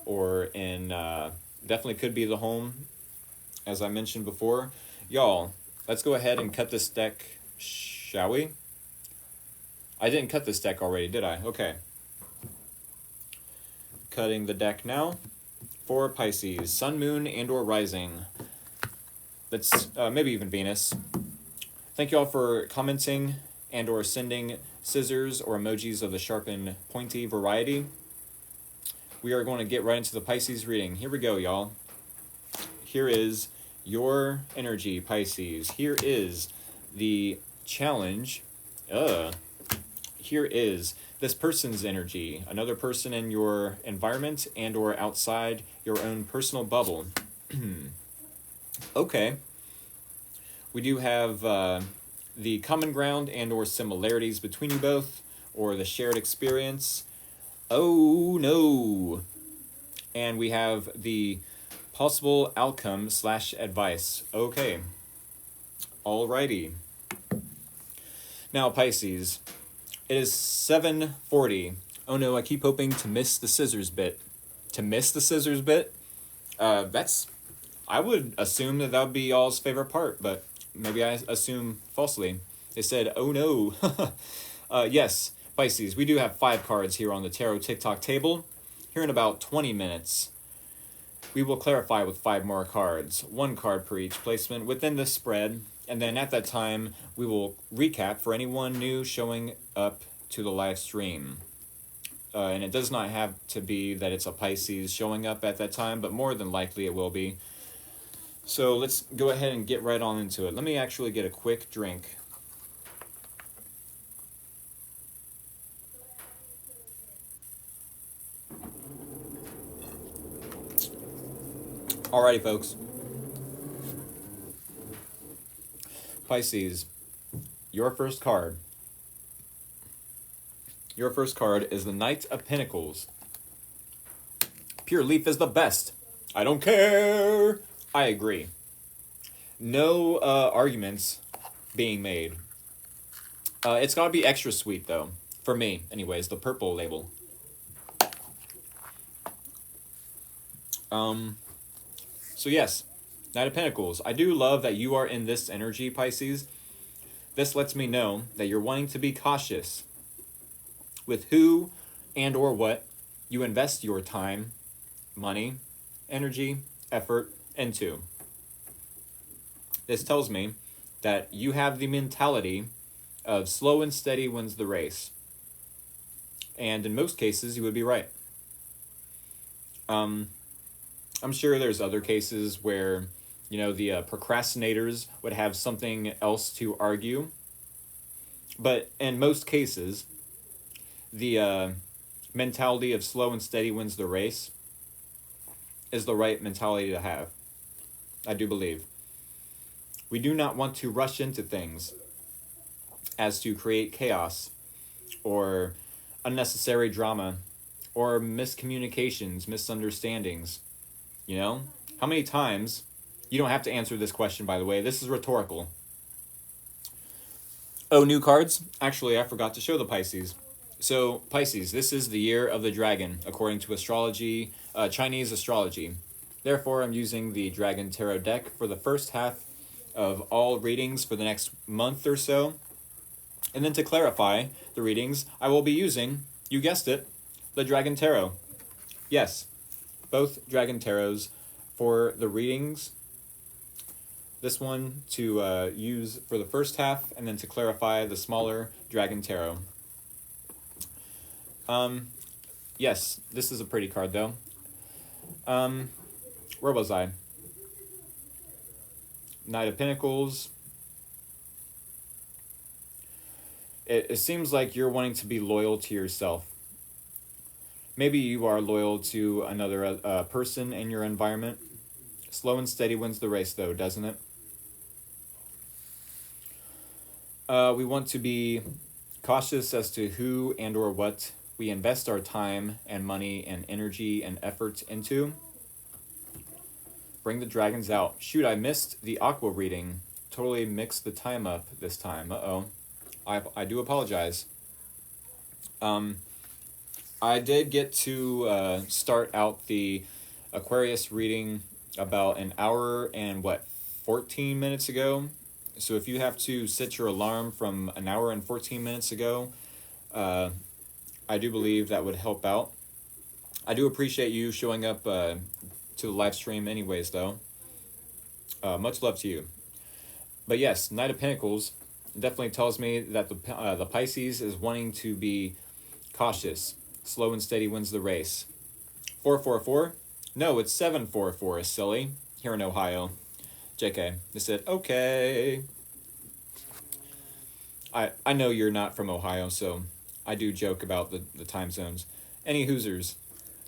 or in, definitely could be the home, as I mentioned before. Y'all, let's go ahead and cut this deck, shall we? I didn't cut this deck already, did I? Okay. Cutting the deck now for Pisces, Sun, Moon, and or Rising. Let's, maybe even Venus. Thank you all for commenting and or sending scissors or emojis of the sharp and pointy variety. We are going to get right into the Pisces reading. Here we go, y'all. Here is your energy, Pisces. Here is the challenge. Here is this person's energy, another person in your environment and or outside your own personal bubble. Okay. We do have the common ground and or similarities between you both, or the shared experience. Oh no. And we have the possible outcome / advice. Okay. Alrighty. Now, Pisces, it is 7:40. Oh no, I keep hoping to miss the scissors bit. To miss the scissors bit? I would assume that would be y'all's favorite part, but maybe I assume falsely. They said, oh no. Yes, Pisces, we do have 5 cards here on the Tarot TikTok table. Here in about 20 minutes, we will clarify with 5 more cards, 1 card per each placement within the spread, and then at that time, we will recap for anyone new showing up to the live stream. And it does not have to be that it's a Pisces showing up at that time, but more than likely it will be. So let's go ahead and get right on into it. Let me actually get a quick drink. Alrighty, folks. Pisces, your first card. Your first card is the Knight of Pentacles. Pure Leaf is the best. I don't care. I agree. No arguments being made. It's got to be extra sweet, though. For me, anyways, the purple label. So yes, Knight of Pentacles. I do love that you are in this energy, Pisces. This lets me know that you're wanting to be cautious with who and or what you invest your time, money, energy, effort into. This tells me that you have the mentality of slow and steady wins the race. And in most cases, you would be right. I'm sure there's other cases where, the procrastinators would have something else to argue. But in most cases, the mentality of slow and steady wins the race is the right mentality to have. I do believe. We do not want to rush into things as to create chaos or unnecessary drama or miscommunications, misunderstandings. How many times, you don't have to answer this question, by the way, this is rhetorical. Oh, new cards? Actually, I forgot to show the Pisces. So, Pisces, this is the year of the dragon, according to astrology, Chinese astrology. Therefore, I'm using the Dragon Tarot deck for the first half of all readings for the next month or so. And then to clarify the readings, I will be using, you guessed it, the Dragon Tarot. Yes, both Dragon Tarots for the readings. This one to use for the first half, and then to clarify the smaller Dragon Tarot. Yes, this is a pretty card, though. Where was I? Knight of Pentacles. It seems like you're wanting to be loyal to yourself. Maybe you are loyal to another person in your environment. Slow and steady wins the race, though, doesn't it? We want to be cautious as to who and or what we invest our time and money and energy and effort into. Bring the dragons out. Shoot, I missed the aqua reading. Totally mixed the time up this time. Uh-oh. I do apologize. I did get to start out the Aquarius reading about an hour and 14 minutes ago. So if you have to set your alarm from an hour and 14 minutes ago, I do believe that would help out. I do appreciate you showing up to the live stream anyways, though. Much love to you. But yes, Knight of Pentacles definitely tells me that the Pisces is wanting to be cautious. Slow and steady wins the race. 444? No, it's 744, silly. Here in Ohio. JK. They said, okay. I know you're not from Ohio, so I do joke about the time zones. Any Hoosers?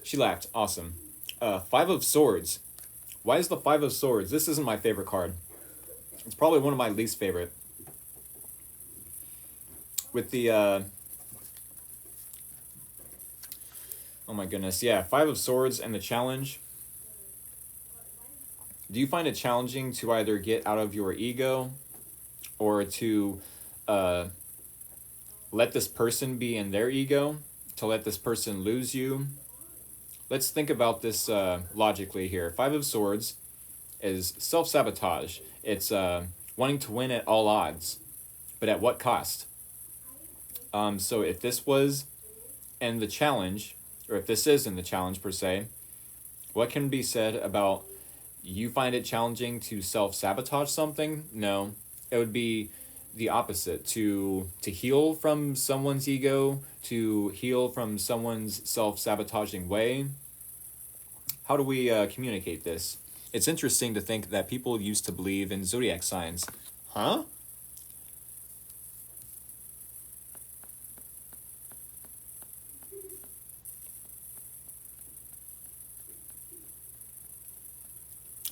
She laughed. Awesome. 5 of Swords. Why is the 5 of Swords? This isn't my favorite card. It's probably one of my least favorite. With the, oh my goodness, yeah, 5 of Swords and the challenge. Do you find it challenging to either get out of your ego or to let this person be in their ego, to let this person lose you? Let's think about this logically here. 5 of Swords is self-sabotage. It's wanting to win at all odds, but at what cost? So if this was in the challenge, or if this is in the challenge per se, what can be said about you find it challenging to self-sabotage something? No, it would be the opposite. To heal from someone's ego, to heal from someone's self-sabotaging way. How do we communicate this? It's interesting to think that people used to believe in zodiac signs. Huh?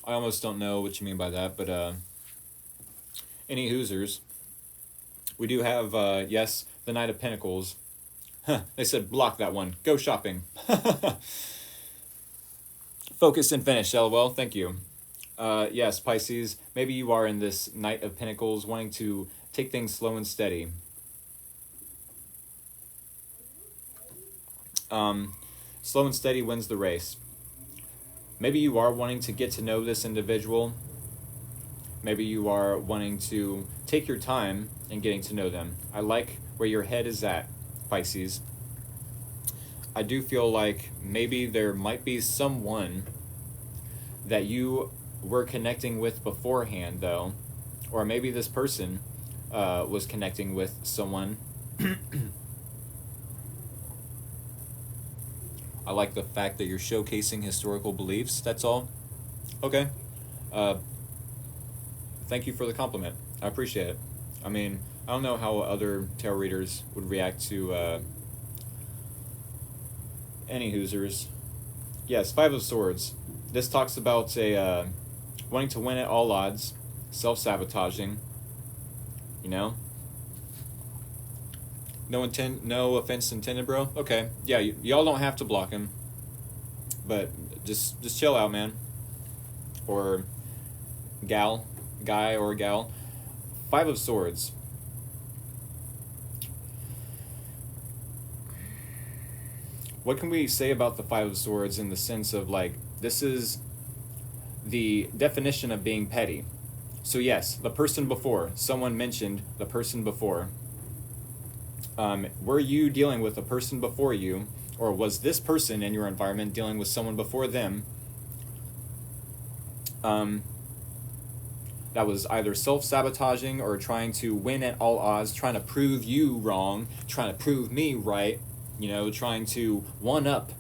I almost don't know what you mean by that, but any Hoosers. We do have, yes, the Knight of Pentacles. Huh, they said block that one. Go shopping. Focus and finish, LOL. Thank you. Yes, Pisces, maybe you are in this Knight of Pentacles wanting to take things slow and steady. Slow and steady wins the race. Maybe you are wanting to get to know this individual. Maybe you are wanting to take your time in getting to know them. I like where your head is at, Pisces. I do feel like maybe there might be someone that you were connecting with beforehand, though. Or maybe this person was connecting with someone. I like the fact that you're showcasing historical beliefs, that's all. Okay. Thank you for the compliment. I appreciate it. I mean, I don't know how other tarot readers would react to any Hoosers. Yes, Five of Swords. This talks about wanting to win at all odds, self-sabotaging, you know? No offense intended, bro. Okay, yeah, y'all don't have to block him, but just chill out, man. Or guy or gal. Five of Swords. What can we say about the Five of Swords in the sense of, like, this is the definition of being petty. So yes, the person before. Someone mentioned the person before. Were you dealing with a person before you, or was this person in your environment dealing with someone before them that was either self-sabotaging or trying to win at all odds, trying to prove you wrong, trying to prove me right, you know, trying to one-up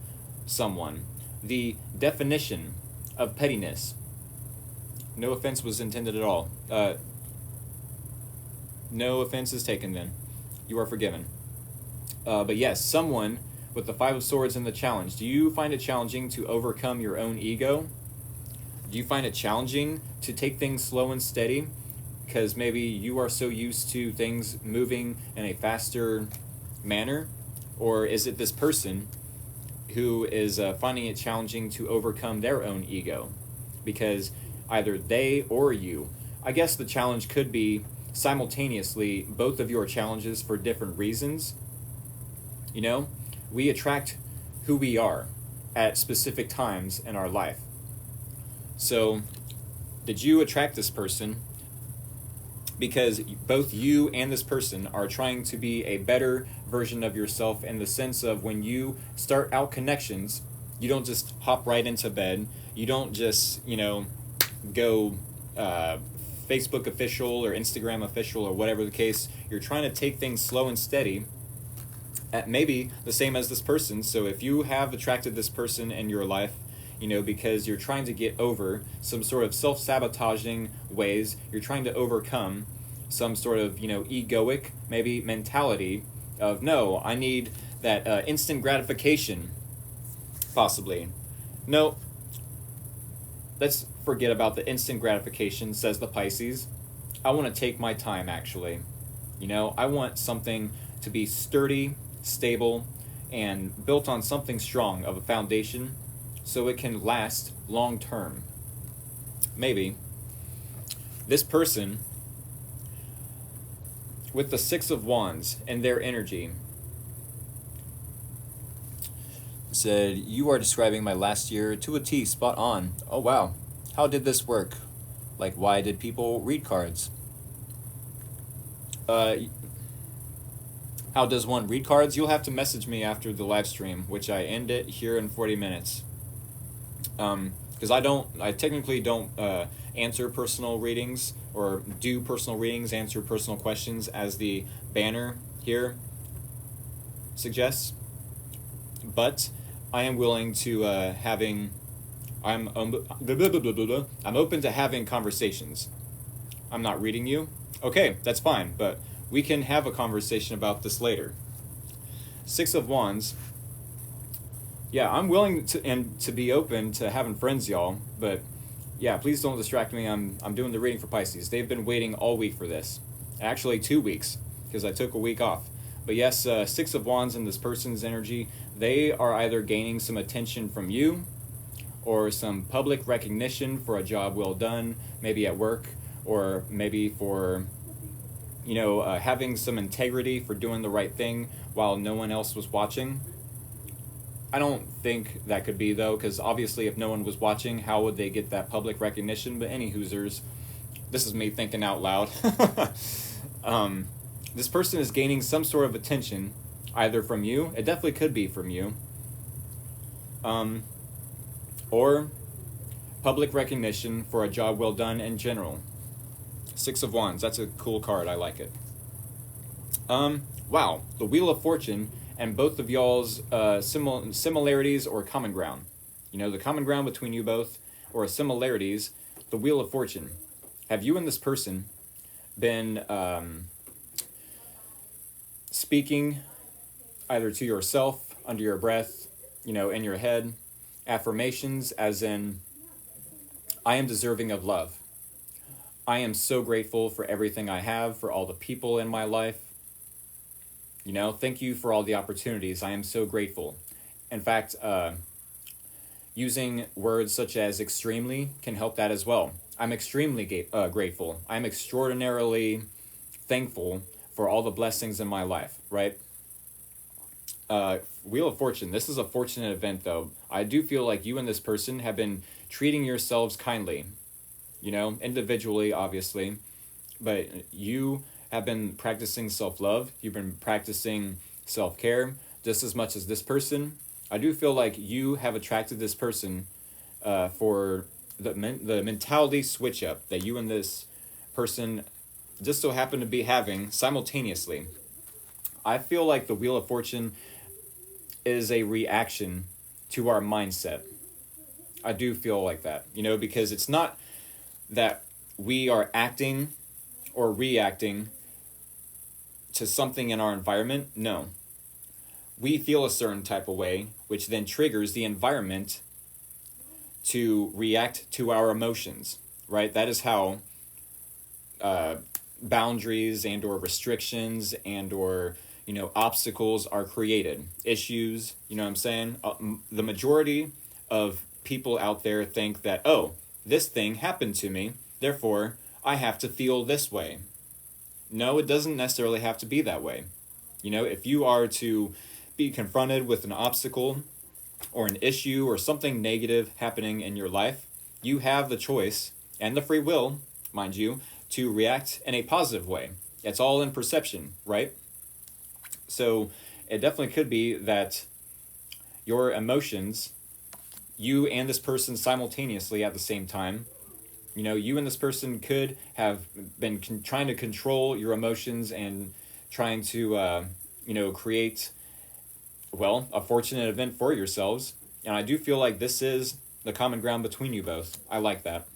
someone. The definition of pettiness. No offense was intended at all. No offense is taken then. You are forgiven. But yes, someone with the Five of Swords in the challenge. Do you find it challenging to overcome your own ego? Do you find it challenging to take things slow and steady? Because maybe you are so used to things moving in a faster manner? Or is it this person who is finding it challenging to overcome their own ego? Because either they or you. I guess the challenge could be simultaneously both of your challenges for different reasons. You know, we attract who we are at specific times in our life. So, did you attract this person because both you and this person are trying to be a better version of yourself, in the sense of when you start out connections, you don't just hop right into bed. You don't just, you know, go Facebook official or Instagram official or whatever the case. You're trying to take things slow and steady, at maybe the same as this person. So if you have attracted this person in your life, you know, because you're trying to get over some sort of self-sabotaging ways, you're trying to overcome some sort of, you know, egoic maybe mentality of, no, I need that instant gratification, possibly. No, let's forget about the instant gratification, says the Pisces. I want to take my time, actually. You know, I want something to be sturdy, stable, and built on something strong of a foundation so it can last long term. Maybe this person with the Six of Wands and their energy said, you are describing my last year to a T, spot on. Oh wow, how did this work? Like, why did people read cards? How does one read cards? You'll have to message me after the live stream, which I end it here in 40 minutes. Because I technically don't answer personal readings, or do personal readings, answer personal questions as the banner here suggests. But I am willing to I'm open to having conversations. I'm not reading you. Okay, that's fine, but we can have a conversation about this later. Six of Wands. Yeah, I'm willing to be open to having friends, y'all. But yeah, please don't distract me. I'm doing the reading for Pisces. They've been waiting all week for this. Actually, 2 weeks, because I took a week off. But yes, Six of Wands and this person's energy, they are either gaining some attention from you, or some public recognition for a job well done, maybe at work, or maybe for, having some integrity for doing the right thing while no one else was watching. I don't think that could be, though, because obviously if no one was watching, how would they get that public recognition? But any hoosers, this is me thinking out loud. This person is gaining some sort of attention, either from you, it definitely could be from you, or public recognition for a job well done in general. Six of Wands, that's a cool card, I like it. Wow, the Wheel of Fortune and both of y'all's similarities or common ground. The common ground between you both, or similarities, the Wheel of Fortune. Have you and this person been speaking either to yourself, under your breath, in your head, affirmations as in, I am deserving of love. I am so grateful for everything I have, for all the people in my life. Thank you for all the opportunities. I am so grateful. In fact, using words such as extremely can help that as well. I'm extremely grateful. I'm extraordinarily thankful for all the blessings in my life, right? Wheel of Fortune. This is a fortunate event, though. I do feel like you and this person have been treating yourselves kindly, individually, obviously, but you have been practicing self-love. You've been practicing self-care just as much as this person. I do feel like you have attracted this person for the mentality switch up that you and this person just so happen to be having simultaneously. I feel like the Wheel of Fortune is a reaction to our mindset. I do feel like that, because it's not that we are acting or reacting to something in our environment. No. We feel a certain type of way, which then triggers the environment to react to our emotions, right? That is how boundaries and or restrictions and or obstacles are created, issues. What I'm saying? The majority of people out there think that, oh, this thing happened to me, therefore I have to feel this way. No, it doesn't necessarily have to be that way. If you are to be confronted with an obstacle or an issue or something negative happening in your life, you have the choice and the free will, mind you, to react in a positive way. It's all in perception, right? So it definitely could be that your emotions, you and this person simultaneously at the same time, you and this person could have been trying to control your emotions and trying to, create, a fortunate event for yourselves. And I do feel like this is the common ground between you both. I like that.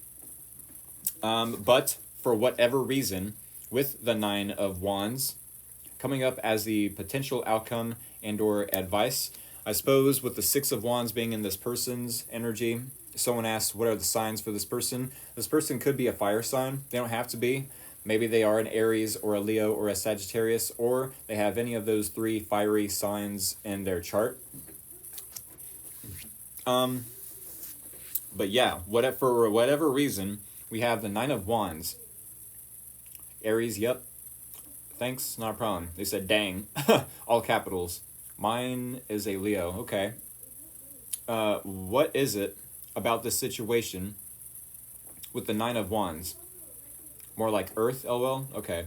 But for whatever reason, with the Nine of Wands coming up as the potential outcome and or advice, I suppose with the Six of Wands being in this person's energy, someone asks, what are the signs for this person? This person could be a fire sign. They don't have to be. Maybe they are an Aries or a Leo or a Sagittarius, or they have any of those three fiery signs in their chart. But yeah, for whatever reason, we have the Nine of Wands. Aries, yep. Thanks, not a problem. They said, dang. All capitals. Mine is a Leo. Okay. What is it about this situation with the Nine of Wands? More like Earth, LOL? Okay.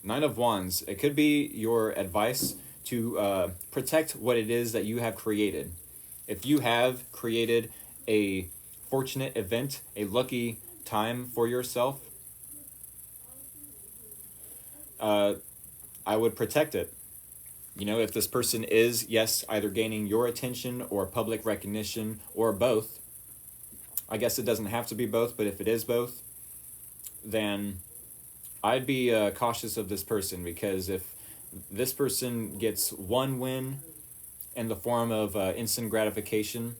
Nine of Wands. It could be your advice to protect what it is that you have created. If you have created a fortunate event, a lucky time for yourself, I would protect it. If this person is, yes, either gaining your attention or public recognition or both, I guess it doesn't have to be both, but if it is both, then I'd be cautious of this person, because if this person gets one win in the form of instant gratification,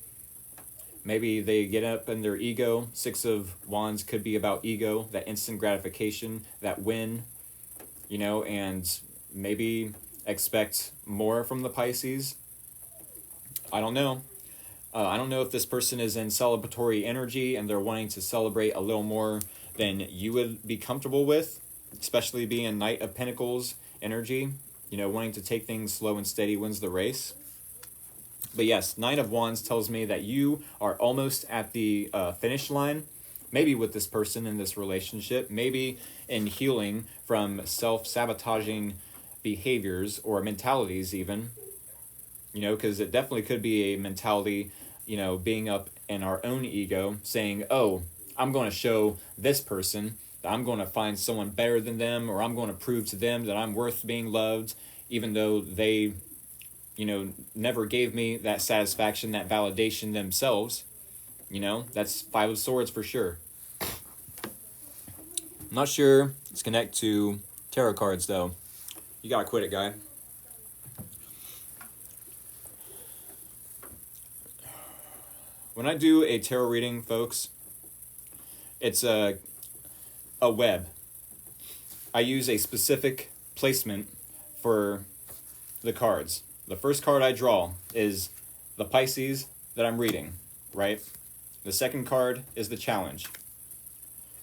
maybe they get up in their ego. Six of Wands could be about ego, that instant gratification, that win, and maybe expect more from the Pisces. I don't know. I don't know if this person is in celebratory energy and they're wanting to celebrate a little more than you would be comfortable with, especially being a Knight of Pentacles energy, wanting to take things slow and steady wins the race. But yes, Nine of Wands tells me that you are almost at the finish line, maybe with this person in this relationship, maybe in healing from self-sabotaging behaviors or mentalities even, because it definitely could be a mentality, being up in our own ego, saying, oh, I'm going to show this person that I'm going to find someone better than them, or I'm going to prove to them that I'm worth being loved, even though they, never gave me that satisfaction, that validation themselves. That's Five of Swords for sure. I'm not sure it's connect to tarot cards, though. You gotta quit it, guy. When I do a tarot reading, folks, it's a web. I use a specific placement for the cards. The first card I draw is the Pisces that I'm reading, right? The second card is the challenge.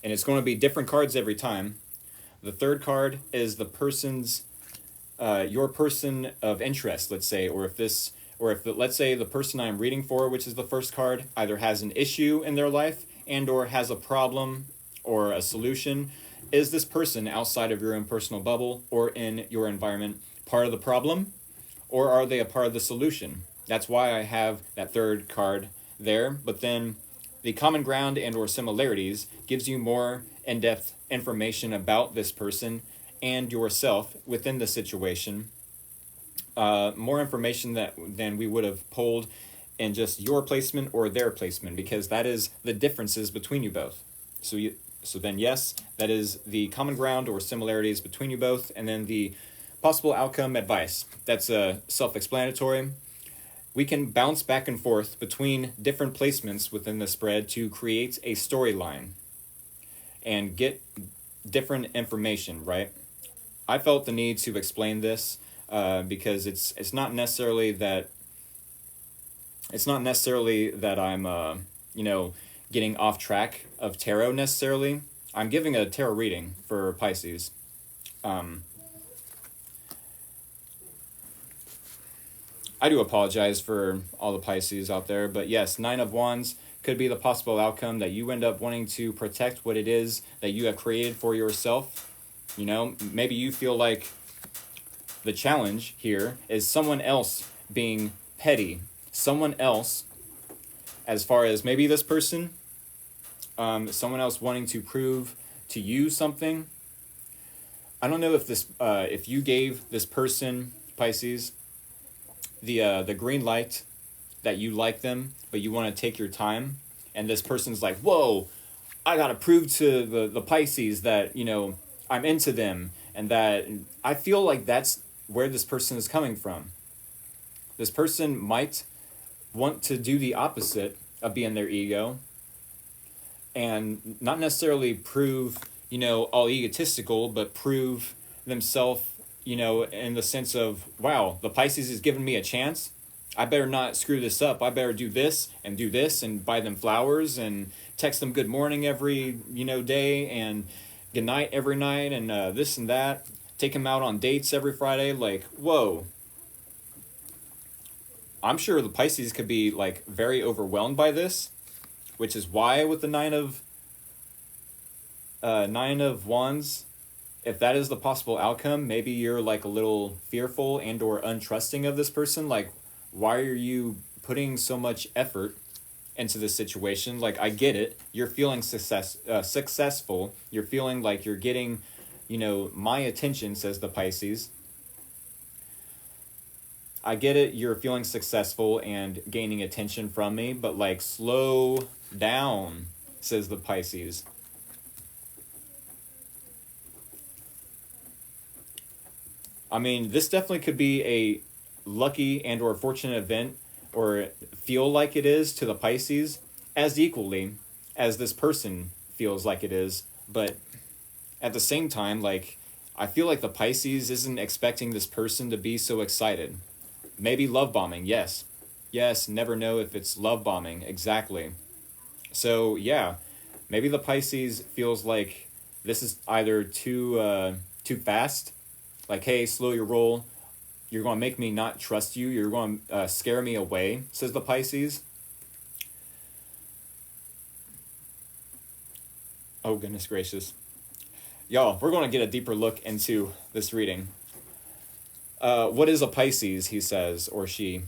And it's going to be different cards every time. The third card is the person's, your person of interest, let's say, let's say the person I'm reading for, which is the first card, either has an issue in their life and or has a problem or a solution. Is this person outside of your own personal bubble or in your environment part of the problem, or are they a part of the solution? That's why I have that third card there. But then the common ground and or similarities gives you more in-depth information about this person and yourself within the situation. More information than we would have pulled in just your placement or their placement, because that is the differences between you both. So then yes, that is the common ground or similarities between you both, and then the possible outcome advice. That's self-explanatory. We can bounce back and forth between different placements within the spread to create a storyline and get different information, right? I felt the need to explain this because it's not necessarily that I'm getting off track of tarot necessarily. I'm giving a tarot reading for Pisces. I do apologize for all the Pisces out there, but yes, Nine of Wands could be the possible outcome, that you end up wanting to protect what it is that you have created for yourself. Maybe you feel like the challenge here is someone else being petty, someone else, as far as maybe this person, someone else wanting to prove to you something. I don't know if you gave this person, Pisces, the green light that you like them, but you want to take your time, and this person's like, whoa, I gotta prove to the Pisces that I'm into them, and that I feel like that's where this person is coming from. This person might want to do the opposite of being their ego, and not necessarily prove all egotistical, but prove themselves, in the sense of, wow, the Pisces is giving me a chance. I better not screw this up. I better do this and buy them flowers and text them good morning every, day, and good night every night, and this and that. Take them out on dates every Friday. Like, whoa. I'm sure the Pisces could be very overwhelmed by this, which is why with the Nine of Wands, if that is the possible outcome, maybe you're a little fearful and or untrusting of this person. Why are you putting so much effort into this situation? I get it. You're feeling successful. You're feeling like you're getting, my attention, says the Pisces. I get it. You're feeling successful and gaining attention from me, but slow down, says the Pisces. I mean, this definitely could be a lucky and or fortunate event, or feel like it is to the Pisces, as equally as this person feels like it is. But at the same time, I feel like the Pisces isn't expecting this person to be so excited. Maybe love bombing, yes. Yes, never know if it's love bombing. Exactly. So yeah, maybe the Pisces feels like this is either too fast, like hey, slow your roll. You're going to make me not trust you. You're going to scare me away, says the Pisces. Oh goodness gracious, y'all, we're going to get a deeper look into this reading. What is a Pisces? He says, or she.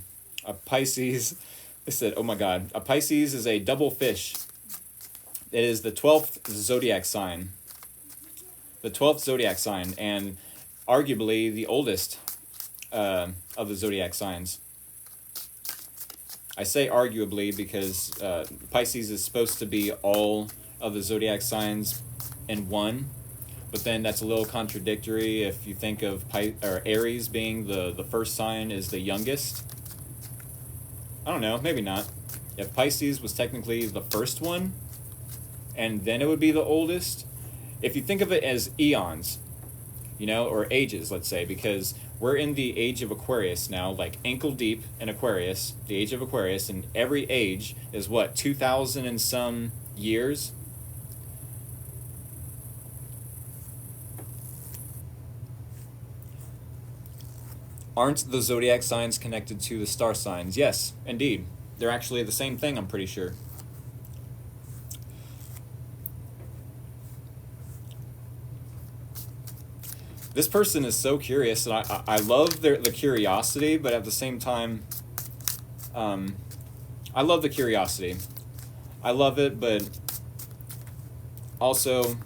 A Pisces. They said, oh my God, a Pisces is a double fish. It is the 12th zodiac sign. The 12th zodiac sign, and arguably the oldest of the zodiac signs. I say arguably because Pisces is supposed to be all of the zodiac signs in one, but then that's a little contradictory if you think of Aries being the first sign is the youngest. I don't know, maybe not. If Pisces was technically the first one, and then it would be the oldest, if you think of it as eons, or ages, let's say, because we're in the age of Aquarius now, like ankle deep in Aquarius, the age of Aquarius, and every age is what, 2,000 and some years? Aren't the zodiac signs connected to the star signs? Yes, indeed. They're actually the same thing, I'm pretty sure. This person is so curious, and I love the curiosity, but at the same time, I love the curiosity. I love it, but also,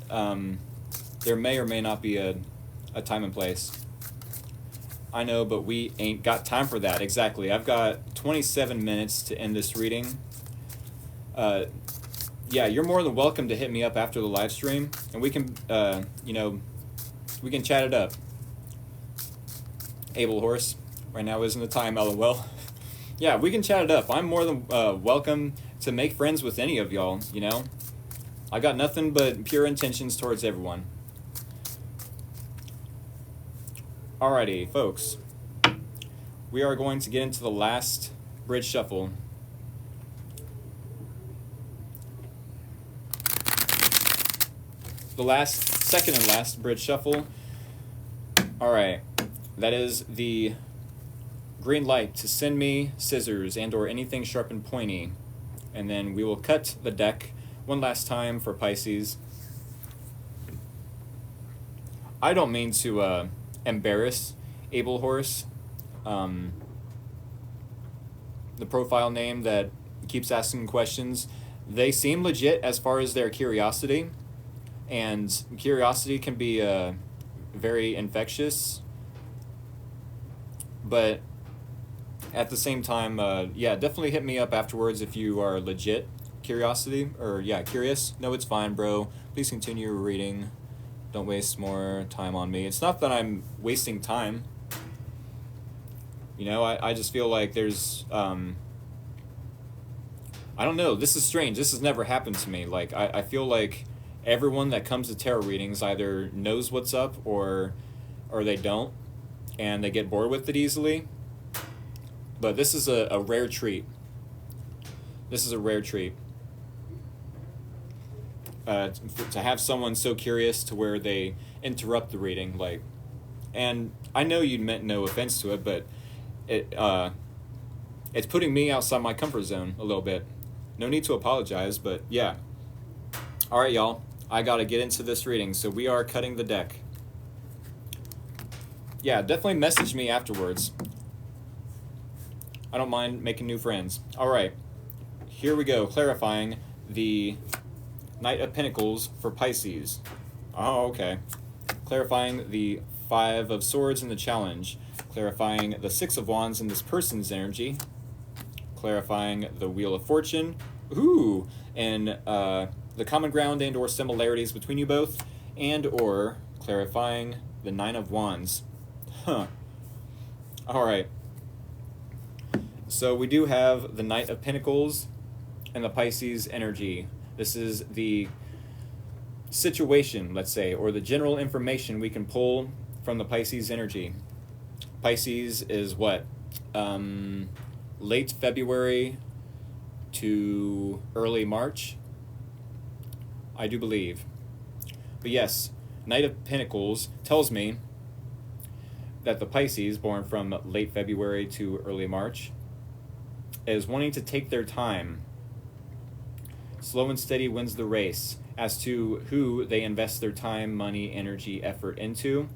there may or may not be a time and place. I know, but we ain't got time for that. Exactly. I've got 27 minutes to end this reading. Yeah, you're more than welcome to hit me up after the live stream, and we can, we can chat it up. Able Horse, right now isn't the time, LOL. Yeah, we can chat it up. I'm more than welcome to make friends with any of y'all, I got nothing but pure intentions towards everyone. Alrighty, folks. We are going to get into the last bridge shuffle. The second and last bridge shuffle. Alright, that is the green light to send me scissors and or anything sharp and pointy. And then we will cut the deck one last time for Pisces. I don't mean to embarrass Able Horse, the profile name that keeps asking questions. They seem legit as far as their curiosity, and curiosity can be very infectious, but at the same time, yeah, definitely hit me up afterwards if you are legit curiosity, or yeah, curious. No, it's fine, bro. Please continue reading. Don't waste more time on me. It's not that I'm wasting time. I just feel like there's, I don't know, this is strange. This has never happened to me. Like, I feel like everyone that comes to tarot readings either knows what's up or they don't, and they get bored with it easily. But this is a rare treat. This is a rare treat. To have someone so curious to where they interrupt the reading, like, and I know you meant no offense to it, but it's putting me outside my comfort zone a little bit. No need to apologize, but yeah. All right, y'all. I gotta get into this reading, so we are cutting the deck. Yeah, definitely message me afterwards. I don't mind making new friends. All right, here we go. Clarifying the Knight of Pentacles for Pisces. Oh, okay. Clarifying the Five of Swords in the challenge. Clarifying the Six of Wands in this person's energy. Clarifying the Wheel of Fortune. Ooh, and the common ground and or similarities between you both, and or clarifying the Nine of Wands. Huh. All right. So we do have the Knight of Pentacles and the Pisces energy. This is the situation, let's say, or the general information we can pull from the Pisces energy. Pisces is what? late February to early March, I do believe. But yes, Knight of Pentacles tells me that the Pisces, born from late February to early March, is wanting to take their time. Slow and steady wins the race as to who they invest their time, money, energy, effort into.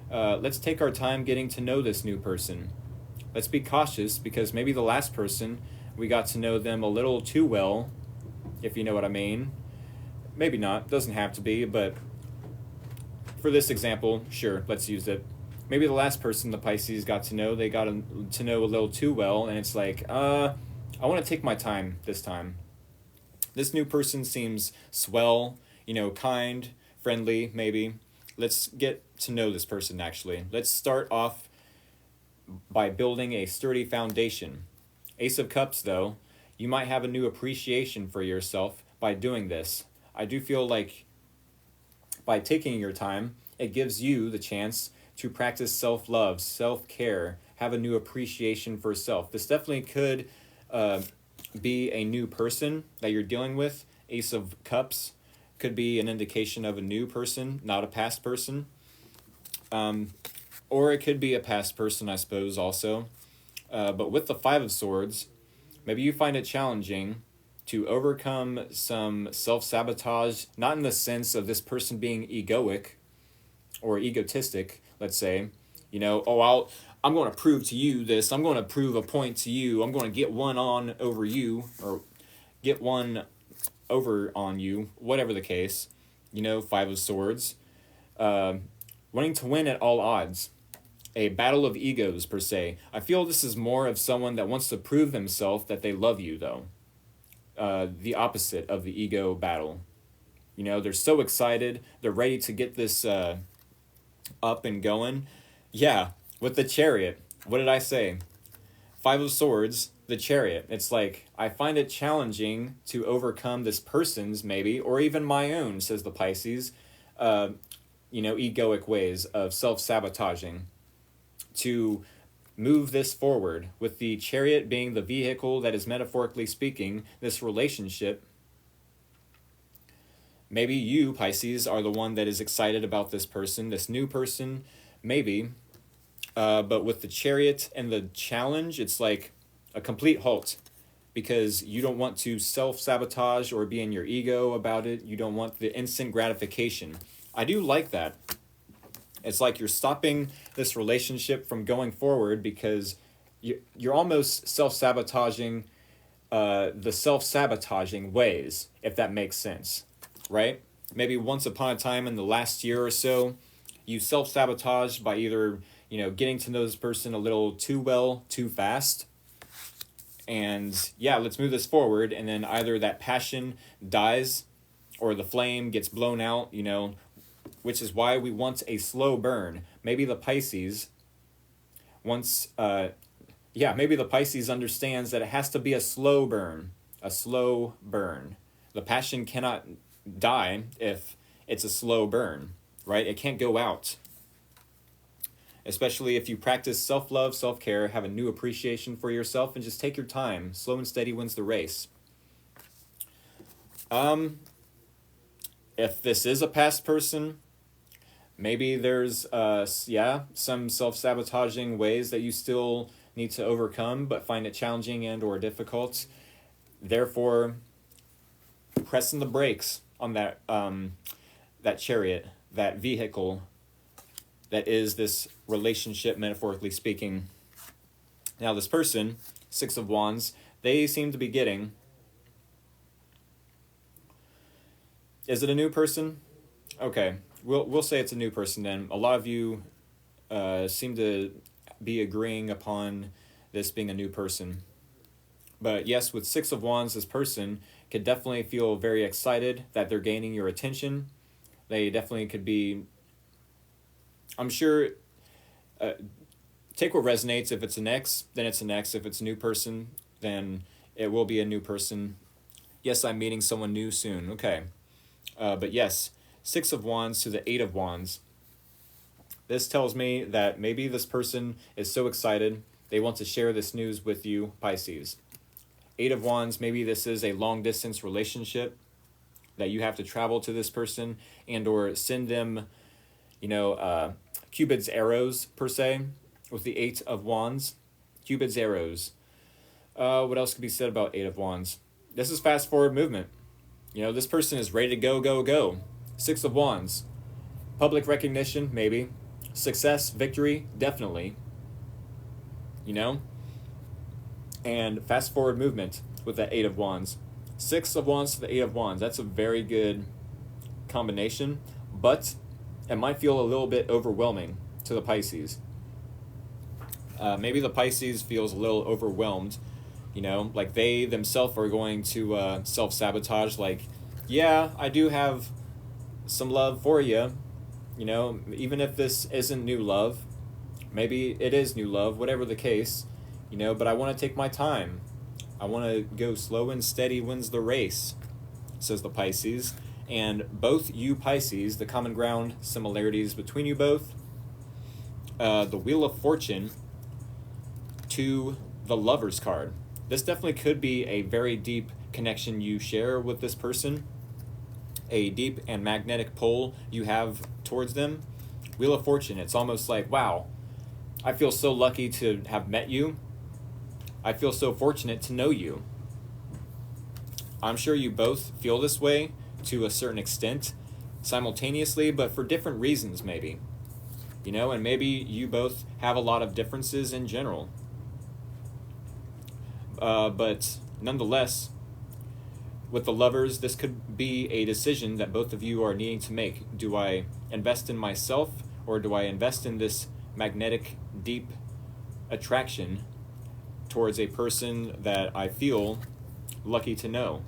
Let's take our time getting to know this new person. Let's be cautious because maybe the last person, we got to know them a little too well, if you know what I mean. Maybe not, doesn't have to be, but for this example, sure, let's use it. Maybe the last person the Pisces got to know, they got to know a little too well, and it's like, I want to take my time this time. This new person seems swell, kind, friendly, maybe. Let's get to know this person, actually. Let's start off by building a sturdy foundation. Ace of Cups, though, you might have a new appreciation for yourself by doing this. I do feel like by taking your time, it gives you the chance to practice self-love, self-care, have a new appreciation for self. This definitely could be a new person that you're dealing with. Ace of Cups could be an indication of a new person, not a past person. Or it could be a past person, I suppose, also. But with the Five of Swords, maybe you find it challenging to overcome some self-sabotage, not in the sense of this person being egoic or egotistic, let's say. I'm going to prove to you this. I'm going to prove a point to you. I'm going to get one on over you, or get one over on you, whatever the case. Five of Swords. Wanting to win at all odds. A battle of egos, per se. I feel this is more of someone that wants to prove themselves that they love you, though. The opposite of the ego battle. They're so excited. They're ready to get this up and going. Yeah, with the Chariot. What did I say? Five of Swords, the Chariot. It's like, I find it challenging to overcome this person's, maybe, or even my own, says the Pisces, egoic ways of self-sabotaging, to move this forward, with the Chariot being the vehicle that is, metaphorically speaking, this relationship. Maybe you, Pisces, are the one that is excited about this person, this new person, maybe. But with the Chariot and the challenge, it's like a complete halt, because you don't want to self-sabotage or be in your ego about it. You don't want the instant gratification. I do like that. It's like you're stopping this relationship from going forward because you're almost self-sabotaging the self-sabotaging ways, if that makes sense, right? Maybe once upon a time in the last year or so, you self-sabotage by either, getting to know this person a little too well, too fast. And yeah, let's move this forward. And then either that passion dies or the flame gets blown out, which is why we want a slow burn. Maybe the Pisces maybe the Pisces understands that it has to be a slow burn. A slow burn. The passion cannot die if it's a slow burn, right? It can't go out. Especially if you practice self-love, self-care, have a new appreciation for yourself, and just take your time. Slow and steady wins the race. If this is a past person, maybe there's some self-sabotaging ways that you still need to overcome, but find it challenging and or difficult. Therefore, pressing the brakes on that Chariot, that vehicle that is this relationship, metaphorically speaking. Now, this person, Six of Wands, they seem to be getting... Is it a new person? Okay, we'll say it's a new person then. A lot of you seem to be agreeing upon this being a new person. But yes, with Six of Wands, this person could definitely feel very excited that they're gaining your attention. They definitely could be... I'm sure, take what resonates. If it's an ex, then it's an ex. If it's a new person, then it will be a new person. Yes, I'm meeting someone new soon. Okay. But yes, Six of Wands to the Eight of Wands. This tells me that maybe this person is so excited they want to share this news with you, Pisces. Eight of Wands, maybe this is a long distance relationship that you have to travel to this person and or send them, Cupid's arrows per se, with the Eight of Wands. Cupid's arrows. What else could be said about Eight of Wands? This is fast forward movement. This person is ready to go, go, go. Six of Wands. Public recognition, maybe. Success, victory, definitely. And fast forward movement with that Eight of Wands. Six of Wands to the Eight of Wands. That's a very good combination, but it might feel a little bit overwhelming to the Pisces. Maybe the Pisces feels a little overwhelmed, like they themselves are going to self-sabotage, like, yeah, I do have some love for you, even if this isn't new love, maybe it is new love, whatever the case, but I want to take my time. I want to go slow and steady wins the race, says the Pisces. And both you Pisces, the common ground similarities between you both, the Wheel of Fortune to the Lover's card. This definitely could be a very deep connection you share with this person, a deep and magnetic pull you have towards them. Wheel of Fortune, it's almost like, wow, I feel so lucky to have met you. I feel so fortunate to know you. I'm sure you both feel this way to a certain extent simultaneously, but for different reasons maybe. And maybe you both have a lot of differences in general. But nonetheless, with the Lovers, this could be a decision that both of you are needing to make. Do I invest in myself, or do I invest in this magnetic, deep attraction towards a person that I feel lucky to know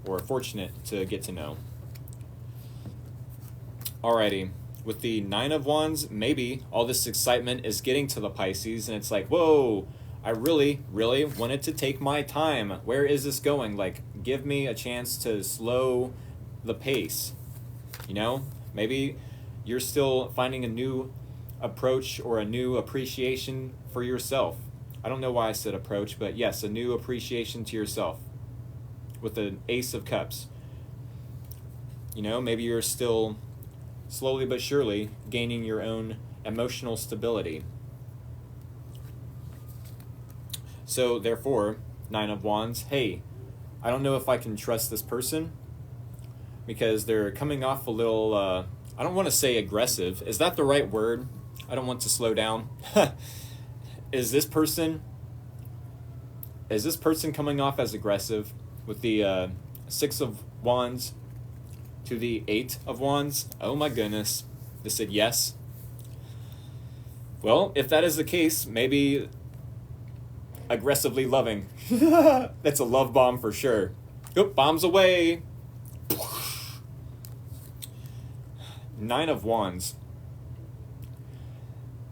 or fortunate to get to know? Alrighty, with the Nine of Wands, maybe all this excitement is getting to the Pisces and it's like, whoa, I really, really wanted to take my time. Where is this going? Like, give me a chance to slow the pace. Maybe you're still finding a new approach or a new appreciation for yourself. I don't know why I said approach, but yes, a new appreciation to yourself with the Ace of Cups. Maybe you're still slowly but surely gaining your own emotional stability. So therefore, Nine of Wands, hey, I don't know if I can trust this person because they're coming off a little, I don't want to say aggressive. Is that the right word? I don't want to slow down. Is this person coming off as aggressive with the Six of Wands to the Eight of Wands? Oh my goodness. They said yes. Well, if that is the case, maybe aggressively loving. That's a love bomb for sure. Oop, bombs away. Nine of Wands.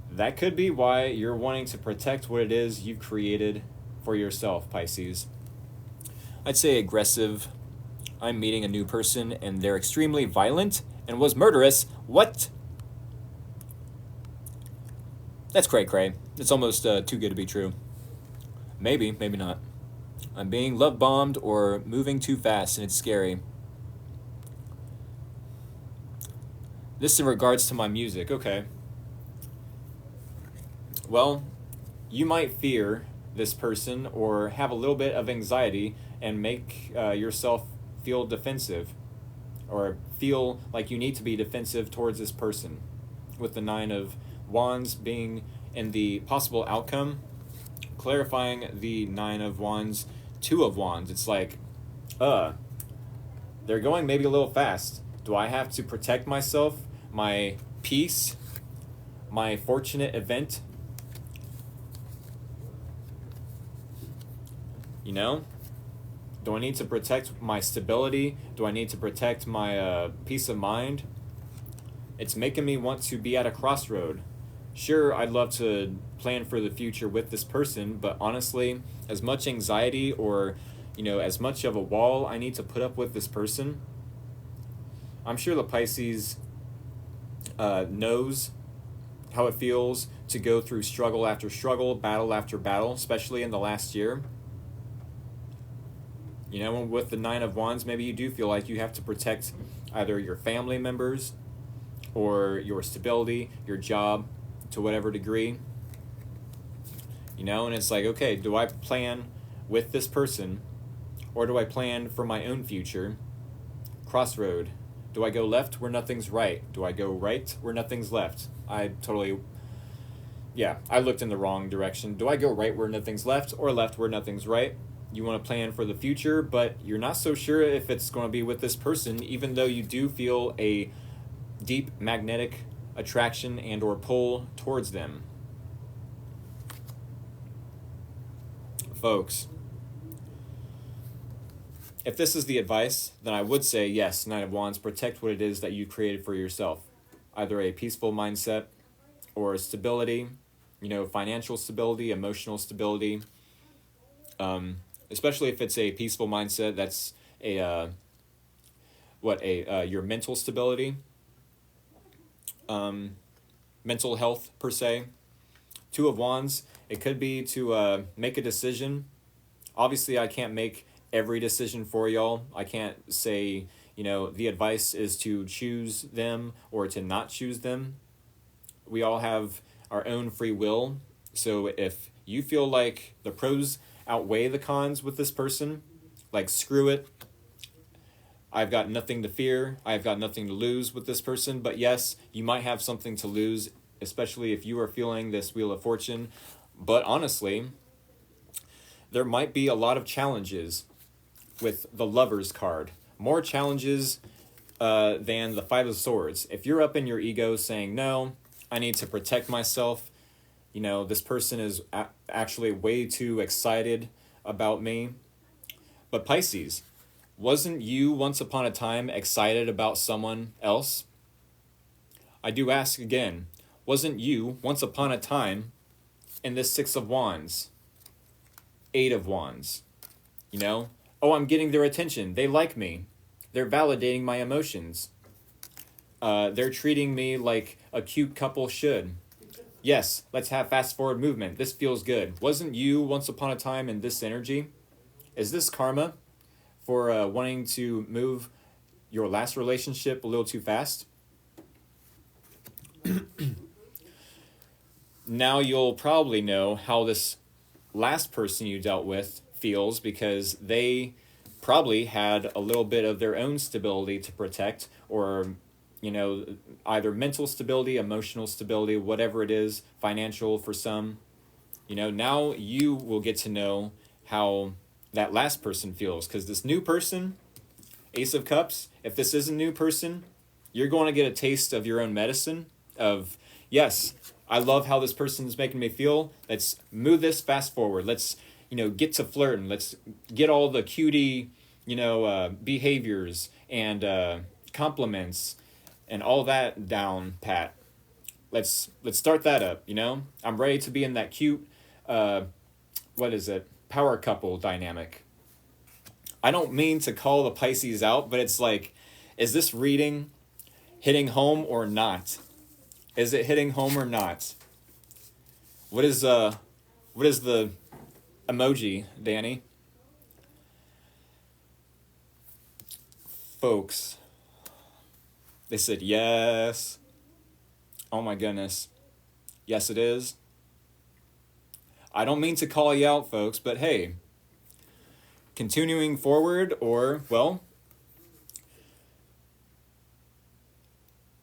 That could be why you're wanting to protect what it is you've created for yourself, Pisces. I'd say aggressive. I'm meeting a new person and they're extremely violent and was murderous. What? That's cray-cray. It's almost too good to be true. Maybe, maybe not. I'm being love bombed or moving too fast and it's scary. This in regards to my music. Okay. Well, you might fear this person or have a little bit of anxiety and make yourself feel defensive or feel like you need to be defensive towards this person, with the Nine of Wands being in the possible outcome, clarifying the Nine of Wands, Two of Wands. It's like, they're going maybe a little fast. Do I have to protect myself, my peace, my fortunate event? Do I need to protect my stability? Do I need to protect my peace of mind? It's making me want to be at a crossroad. Sure, I'd love to plan for the future with this person, but honestly, as much anxiety or, as much of a wall I need to put up with this person, I'm sure the Pisces knows how it feels to go through struggle after struggle, battle after battle, especially in the last year. You know, with the Nine of Wands, maybe you do feel like you have to protect either your family members or your stability, your job, to whatever degree. You know, and it's like, okay, do I plan with this person, or do I plan for my own future? Crossroad. Do I go left where nothing's right? Do I go right where nothing's left? I looked in the wrong direction. Do I go right where nothing's left, or left where nothing's right? You want to plan for the future, but you're not so sure if it's going to be with this person, even though you do feel a deep magnetic attraction and or pull towards them. Folks, if this is the advice, then I would say yes, Nine of Wands, protect what it is that you created for yourself. Either a peaceful mindset or stability, you know, financial stability, emotional stability. Especially if it's a peaceful mindset, that's your mental stability, mental health per se. Two of Wands, it could be to make a decision. Obviously, I can't make every decision for y'all. I can't say, you know, the advice is to choose them or to not choose them. We all have our own free will. So if you feel like the pros outweigh the cons with this person, like screw it, I've got nothing to fear, I've got nothing to lose with this person. But yes, you might have something to lose, especially if you are feeling this Wheel of Fortune. But honestly, there might be a lot of challenges with the Lover's card. More challenges than the Five of Swords. If you're up in your ego saying, no, I need to protect myself, you know, this person is actually way too excited about me. But Pisces, wasn't you once upon a time excited about someone else? I do ask again, wasn't you once upon a time in this Six of Wands, Eight of Wands? You know, oh, I'm getting their attention. They like me. They're validating my emotions. They're treating me like a cute couple should. Yes, let's have fast forward movement. This feels good. Wasn't you once upon a time in this energy? Is this karma for wanting to move your last relationship a little too fast? Now you'll probably know how this last person you dealt with feels, because they probably had a little bit of their own stability to protect, or, you know, either mental stability, emotional stability, whatever it is, financial for some. You know, now you will get to know how that last person feels, because this new person, Ace of Cups, if this is a new person, you're going to get a taste of your own medicine of, yes, I love how this person is making me feel. Let's move this fast forward. Let's, you know, get to flirting. Let's get all the cutie, you know, behaviors and compliments and all that down pat. Let's start that up, you know? I'm ready to be in that cute, power couple dynamic. I don't mean to call the Pisces out, but it's like, is this reading hitting home or not? Is it hitting home or not? What is the emoji, Danny? Folks, they said yes. Oh my goodness. Yes, it is. I don't mean to call you out, folks, but hey, continuing forward, or, well,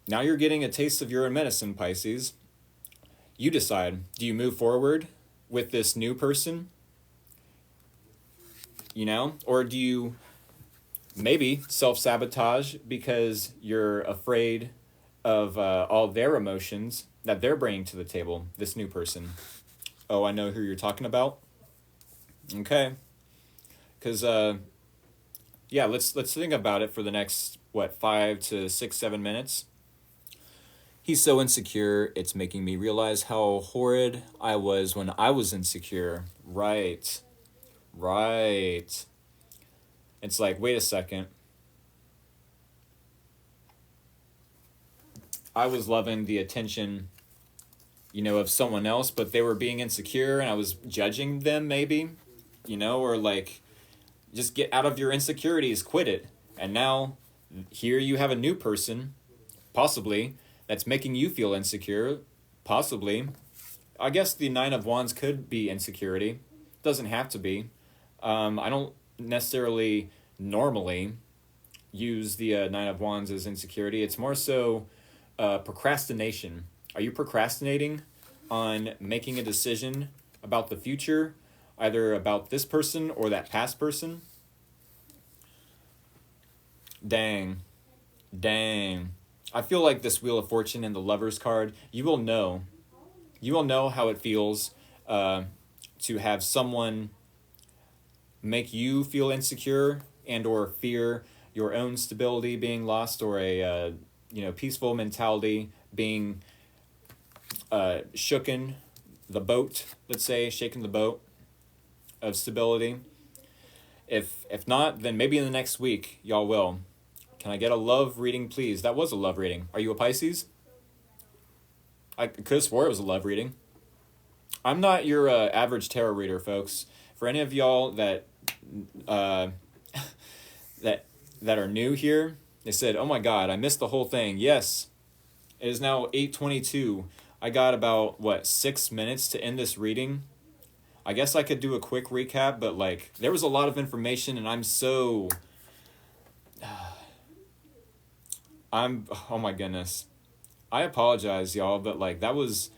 now you're getting a taste of your own medicine, Pisces. You decide, do you move forward with this new person? You know, or do you maybe self-sabotage because you're afraid of all their emotions that they're bringing to the table, this new person? Oh, I know who you're talking about. Okay. Because, let's think about it for the next, 5 to 6, 7 minutes. He's so insecure, it's making me realize how horrid I was when I was insecure. Right. It's like, wait a second. I was loving the attention of someone else, but they were being insecure and I was judging them maybe, or like, just get out of your insecurities, quit it. And now here you have a new person, possibly, that's making you feel insecure, possibly. I guess the Nine of Wands could be insecurity. Doesn't have to be. I don't necessarily normally use the Nine of Wands as insecurity. It's more so procrastination. Are you procrastinating on making a decision about the future, either about this person or that past person? Dang. I feel like this Wheel of Fortune and the Lovers card, you will know how it feels to have someone make you feel insecure and or fear your own stability being lost, or a peaceful mentality being shooken, the boat, let's say, shaking the boat of stability. If not, then maybe in the next week y'all will. Can I get a love reading, please? That was a love reading. Are you a Pisces? I could have swore it was a love reading. I'm not your average tarot reader, folks. For any of y'all that that are new here, they said, "Oh my God, I missed the whole thing." Yes, it is now 8:22. I got about 6 minutes to end this reading. I guess I could do a quick recap, but like there was a lot of information, and oh my goodness. I apologize, y'all, but like that was,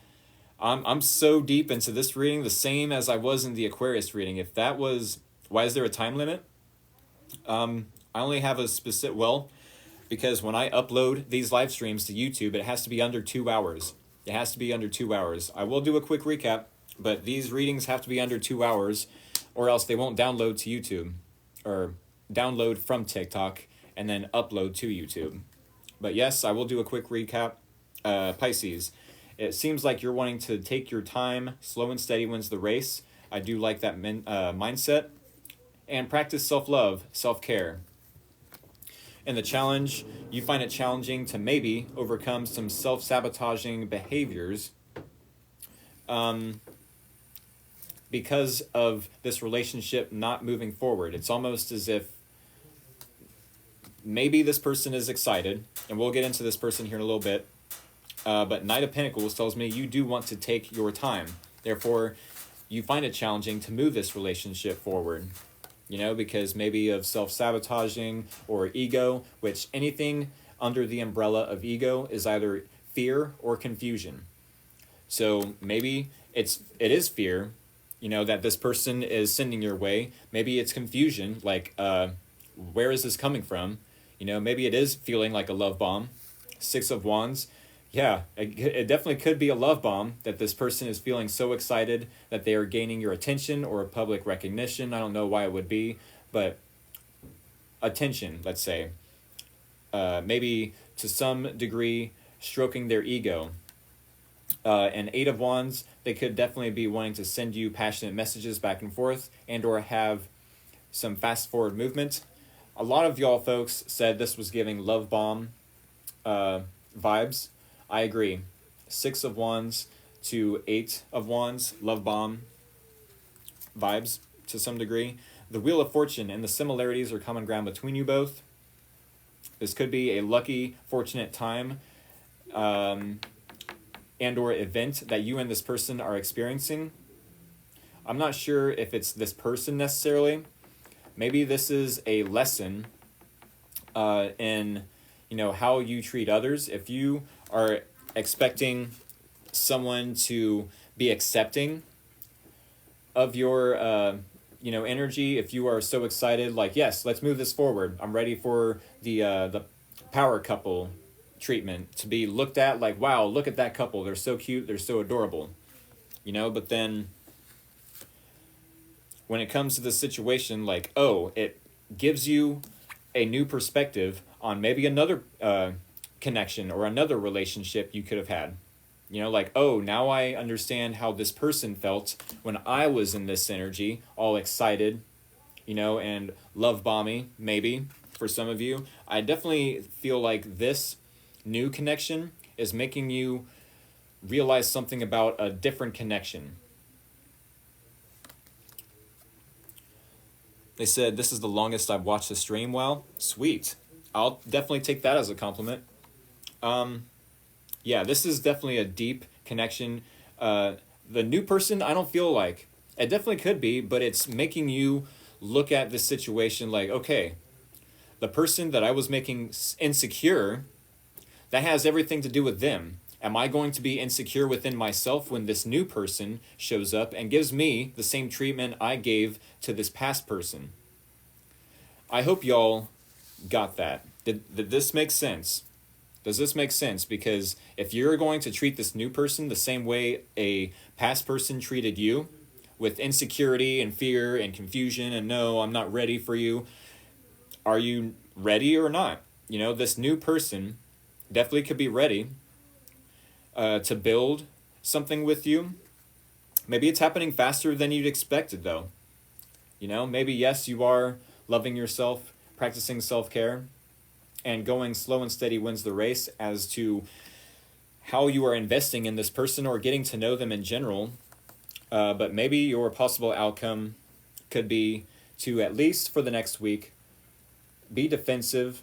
I'm so deep into this reading, the same as I was in the Aquarius reading. If that was, why is there a time limit? I only have a specific, because when I upload these live streams to YouTube, it has to be under 2 hours. It has to be under 2 hours. I will do a quick recap, but these readings have to be under 2 hours, or else they won't download to YouTube, or download from TikTok and then upload to YouTube. But yes, I will do a quick recap. Pisces, it seems like you're wanting to take your time. Slow and steady wins the race. I do like that mindset. And practice self-love, self-care. In the challenge, you find it challenging to maybe overcome some self-sabotaging behaviors because of this relationship not moving forward. It's almost as if maybe this person is excited, and we'll get into this person here in a little bit, but Knight of Pentacles tells me you do want to take your time. Therefore, you find it challenging to move this relationship forward, because maybe of self-sabotaging or ego, which anything under the umbrella of ego is either fear or confusion. So maybe it is fear, that this person is sending your way. Maybe it's confusion, like, where is this coming from? Maybe it is feeling like a love bomb. 6 of Wands. Yeah, it definitely could be a love bomb that this person is feeling so excited that they are gaining your attention or public recognition. I don't know why it would be, but attention, let's say. Maybe to some degree stroking their ego. And 8 of Wands, they could definitely be wanting to send you passionate messages back and forth and or have some fast forward movement. A lot of y'all folks said this was giving love bomb vibes. I agree. 6 of Wands to 8 of Wands, love bomb vibes to some degree. The Wheel of Fortune and the similarities or common ground between you both. This could be a lucky, fortunate time and or event that you and this person are experiencing. I'm not sure if it's this person necessarily. Maybe this is a lesson in, how you treat others. If you are expecting someone to be accepting of your, energy, if you are so excited, like, yes, let's move this forward. I'm ready for the power couple treatment to be looked at like, wow, look at that couple. They're so cute. They're so adorable, but then when it comes to the situation, like, oh, it gives you a new perspective on maybe another connection or another relationship you could have had. Like, oh, now I understand how this person felt when I was in this energy, all excited, and love bomby, maybe, for some of you. I definitely feel like this new connection is making you realize something about a different connection. They said, this is the longest I've watched the stream. Well, sweet. I'll definitely take that as a compliment. Yeah, this is definitely a deep connection. The new person, I don't feel like, it definitely could be, but it's making you look at this situation like, okay, the person that I was making insecure, that has everything to do with them. Am I going to be insecure within myself when this new person shows up and gives me the same treatment I gave to this past person? I hope y'all got that. Did this make sense? Does this make sense? Because if you're going to treat this new person the same way a past person treated you, with insecurity and fear and confusion and no, I'm not ready for you, are you ready or not? You know, this new person definitely could be ready to build something with you. Maybe it's happening faster than you'd expected, though. You know, maybe, yes, you are loving yourself, practicing self-care, and going slow and steady wins the race as to how you are investing in this person or getting to know them in general. But maybe your possible outcome could be to, at least for the next week, be defensive,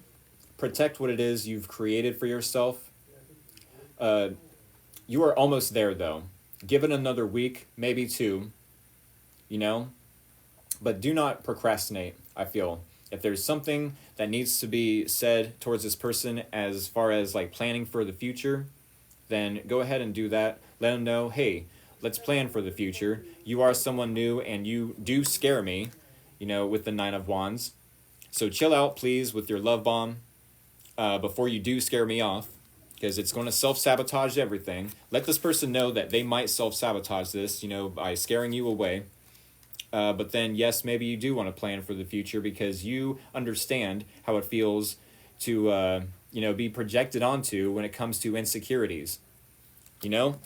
protect what it is you've created for yourself. You are almost there, though. Give it another week, maybe two, you know? But do not procrastinate, I feel. If there's something that needs to be said towards this person as far as like planning for the future, then go ahead and do that. Let them know, hey, let's plan for the future. You are someone new and you do scare me, you know, with the 9 of Wands. So chill out, please, with your love bomb before you do scare me off, because it's going to self-sabotage everything. Let this person know that they might self-sabotage this, you know, by scaring you away. But then, yes, maybe you do want to plan for the future because you understand how it feels to, you know, be projected onto when it comes to insecurities. You know,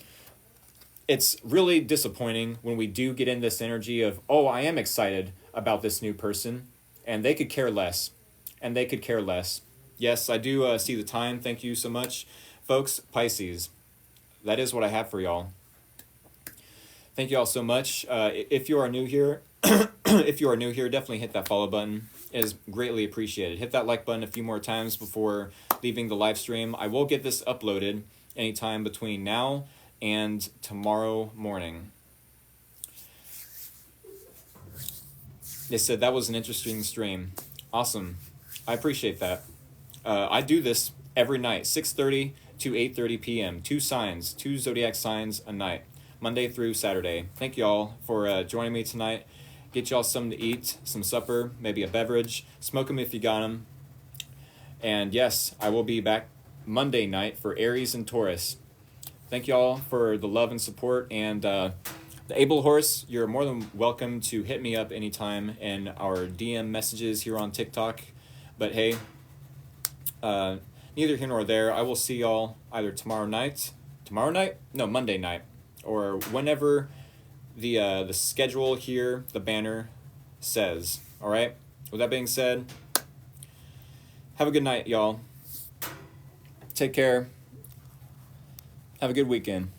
it's really disappointing when we do get in this energy of, oh, I am excited about this new person, and they could care less. And they could care less. Yes, I do see the time. Thank you so much, folks. Pisces. That is what I have for y'all. Thank you all so much. If you are new here, definitely hit that follow button. It is greatly appreciated. Hit that like button a few more times before leaving the live stream. I will get this uploaded anytime between now and tomorrow morning. They said that was an interesting stream. Awesome. I appreciate that. I do this every night, 6:30 to 8:30 p.m. 2 signs, 2 zodiac signs a night, Monday through Saturday. Thank y'all for joining me tonight. Get y'all something to eat, some supper, maybe a beverage. Smoke them if you got them. And yes, I will be back Monday night for Aries and Taurus. Thank y'all for the love and support. And the Able Horse, you're more than welcome to hit me up anytime in our DM messages here on TikTok. But hey, neither here nor there. I will see y'all either Monday night, or whenever the schedule here, the banner says. All right. With that being said, have a good night, y'all. Take care. Have a good weekend.